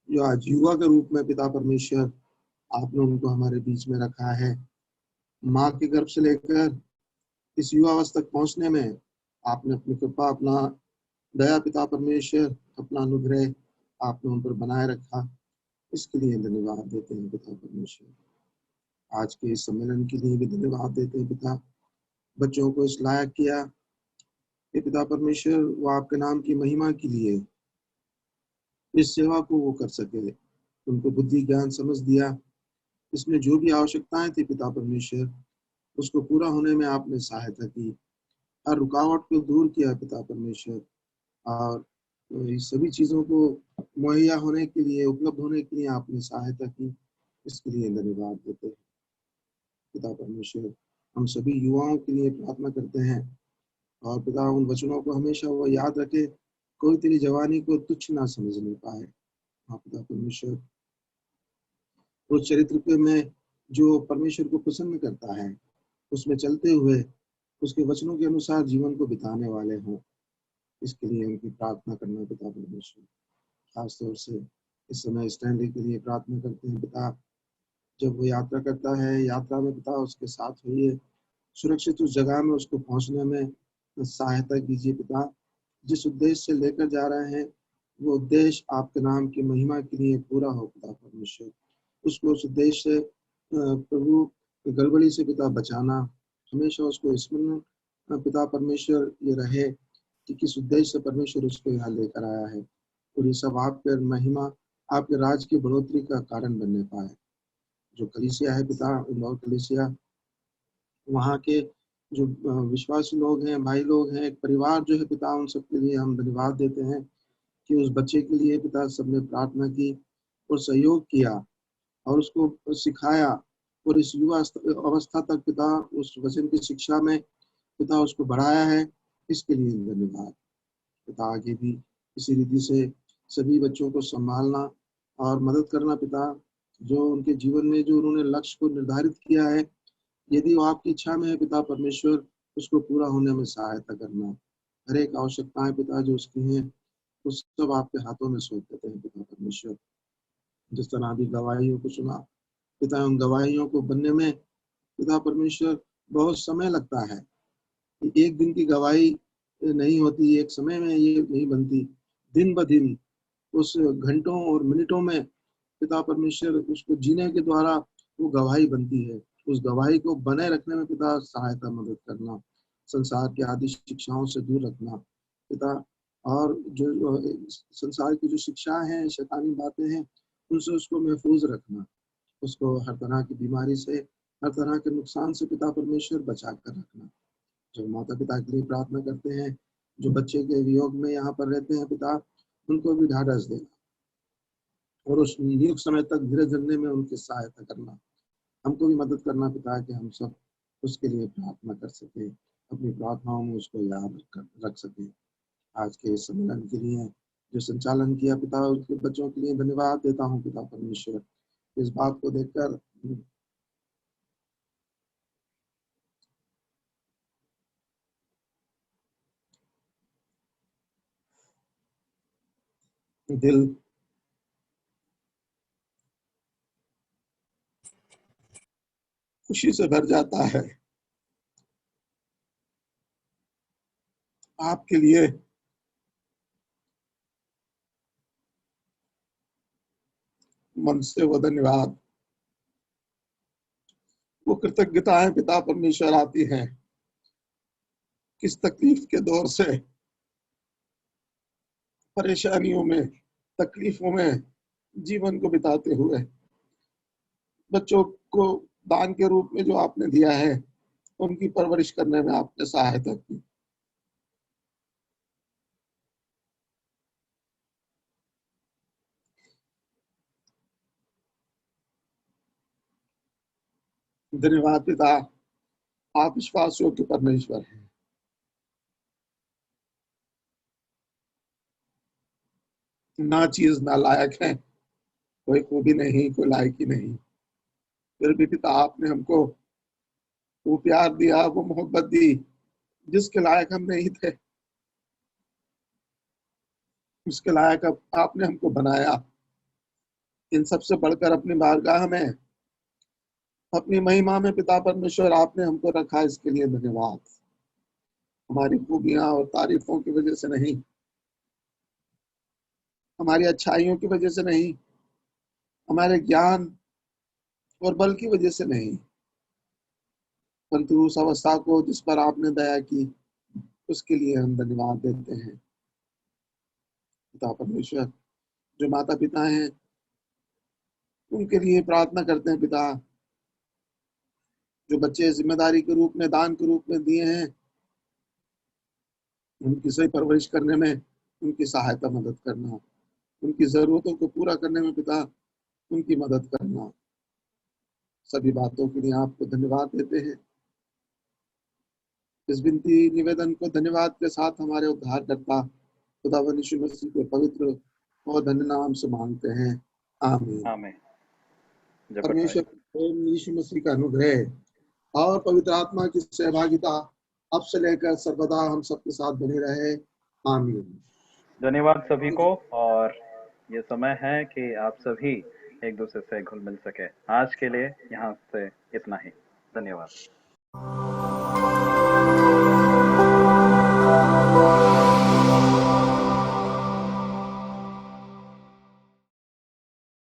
जो आज युवा के रूप में पिता परमेश्वर आपने उनको हमारे बीच में रखा है, माँ के गर्भ से लेकर इस युवावस्था तक पहुंचने में आपने अपनी कृपा, अपना दया पिता परमेश्वर, अपना अनुग्रह आपने उन पर बनाए रखा। इसके लिए धन्यवाद देते हैं पिता परमेश्वर। आज के इस सम्मेलन के लिए भी धन्यवाद देते हैं पिता, बच्चों को इस लायक किया कि पिता परमेश्वर वो आपके नाम की महिमा के लिए इस सेवा को वो कर सके। उनको बुद्धि ज्ञान समझ दिया, इसमें जो भी आवश्यकताएं थी पिता परमेश्वर, उसको पूरा होने में आपने सहायता की, हर रुकावट को दूर किया पिता परमेश्वर, और इस सभी चीज़ों को मुहैया होने के लिए, उपलब्ध होने के लिए आपने सहायता की। इसके लिए धन्यवाद देते हैं पिता परमेश्वर। हम सभी युवाओं के लिए प्रार्थना करते हैं, और पिता उन वचनों को हमेशा वो याद रखे, कोई तेरी जवानी को तुच्छ ना समझने पाए। हाँ पिता परमेश्वर, उस चरित्र पे में जो परमेश्वर को प्रसन्न करता है, उसमें चलते हुए उसके वचनों के अनुसार जीवन को बिताने वाले हों। इसके लिए उनकी प्रार्थना करना पिता परमेश्वर। खासतौर से इस समय स्टैनली के लिए प्रार्थना करते हैं पिता, जब वो यात्रा करता है, यात्रा में पिता उसके साथ होइए, सुरक्षित उस जगह में उसको पहुंचने में सहायता कीजिए पिता। जिस उद्देश्य से लेकर जा रहे हैं, वो उद्देश्य आपके नाम की महिमा के लिए पूरा हो पिता परमेश्वर। उसको उस उद्देश्य से प्रभु गड़बड़ी से पिता बचाना, हमेशा उसको स्मरण पिता परमेश्वर ये रहे कि किस उद्देश्य से परमेश्वर उसको यहाँ लेकर आया है, और ये सब आपके महिमा आपके राज की बढ़ोतरी का कारण बनने पाए। जो कलीसिया है पिता, इंदौर कलीसिया, वहाँ के जो विश्वासी लोग हैं, भाई लोग हैं, एक परिवार जो है पिता, उन सबके लिए हम धन्यवाद देते हैं कि उस बच्चे के लिए पिता सबने प्रार्थना की और सहयोग किया और उसको सिखाया और इस युवा अवस्था तक पिता उस वचन की शिक्षा में पिता उसको बढ़ाया है। इसके लिए धन्यवाद पिता। आगे भी इसी रीति से सभी बच्चों को संभालना और मदद करना पिता, जो उनके जीवन में जो उन्होंने लक्ष्य को निर्धारित किया है, यदि वो आपकी इच्छा में है पिता परमेश्वर, उसको पूरा होने में सहायता करना। हर एक आवश्यकताएं पिता जो उसकी हैं, उस सब आपके हाथों में सौंप देते हैं पिता परमेश्वर। जिस तरह अभी गवाहियों को सुना पिता, उन गवाहियों को बनने में पिता परमेश्वर बहुत समय लगता है। एक दिन की गवाही नहीं होती, एक समय में ये नहीं बनती, दिन ब दिन उस घंटों और मिनटों में पिता परमेश्वर उसको जीने के द्वारा वो गवाही बनती है। उस गवाही को बनाए रखने में पिता सहायता मदद करना, संसार की आदि शिक्षाओं से दूर रखना पिता, और जो संसार की जो शिक्षाएं हैं, शैतानी बातें हैं, उनसे उसको महफूज रखना, उसको हर तरह की बीमारी से, हर तरह के नुकसान से पिता परमेश्वर बचा कर रखना। जो माता पिता के लिए प्रार्थना करते हैं, जो बच्चे के वियोग में यहाँ पर रहते हैं पिता, उनको भी ढाढ़स देना और उस नियुक्त समय तक धीरज धरने में उनकी सहायता करना। हमको भी मदद करना पिता कि हम सब उसके लिए प्रार्थना कर सके, अपनी प्रार्थनाओं में उसको याद रख सके। आज के इस सम्मेलन के लिए जो संचालन किया पिता, उसके बच्चों के लिए धन्यवाद देता हूँ पिता परमेश्वर। इस बात को देखकर दिल खुशी से भर जाता है। आपके लिए मन से वो धन्यवाद, वो कृतज्ञताएं पिता परमेश्वर आती हैं किस तकलीफ के दौर से, परेशानियों में, तकलीफों में जीवन को बिताते हुए बच्चों को दान के रूप में जो आपने दिया है, उनकी परवरिश करने में आपने सहायता की। धन्यवाद पिता, आप विश्वासियों के परमेश्वर हैं। ना चीज ना लायक है, कोई खूबी नहीं, कोई लायकी नहीं, फिर भी पिता आपने हमको वो प्यार दिया, वो मोहब्बत दी जिसके लायक हम नहीं थे, उसके लायक आपने हमको बनाया। इन सबसे बढ़कर अपनी बारगाह में, अपनी महिमा में पिता परमेश्वर आपने हमको रखा, इसके लिए धन्यवाद। हमारी खूबियां और तारीफों की वजह से नहीं, हमारी अच्छाइयों की वजह से नहीं, हमारे ज्ञान और बल की वजह से नहीं, परंतु उस अवस्था को जिस पर आपने दया की, उसके लिए हम धन्यवाद देते हैं पिता परमेश्वर। जो माता पिता हैं उनके लिए प्रार्थना करते हैं पिता, जो बच्चे जिम्मेदारी के रूप में, दान के रूप में दिए हैं, उनकी सही परवरिश करने में उनकी सहायता मदद करना, उनकी जरूरतों को पूरा करने में पिता उनकी मदद करना। सभी बातों के लिए आपको धन्यवाद देते हैं। इस विनती निवेदन को धन्यवाद के साथ हमारे उद्धारकर्ता खुदावंद यीशु मसीह के पवित्र और धन्य नाम से मांगते हैं, आमीन। आमीन। परमेश्वर प्रेम, यीशु मसीह का अनुग्रह और पवित्र आत्मा की सहभागिता अब से लेकर सर्वदा हम सबके साथ बनी रहे, आमीन। धन्यवाद सभी को, और ये समय है कि आप सभी एक दूसरे से घुल मिल सके। आज के लिए यहाँ से इतना ही, धन्यवाद।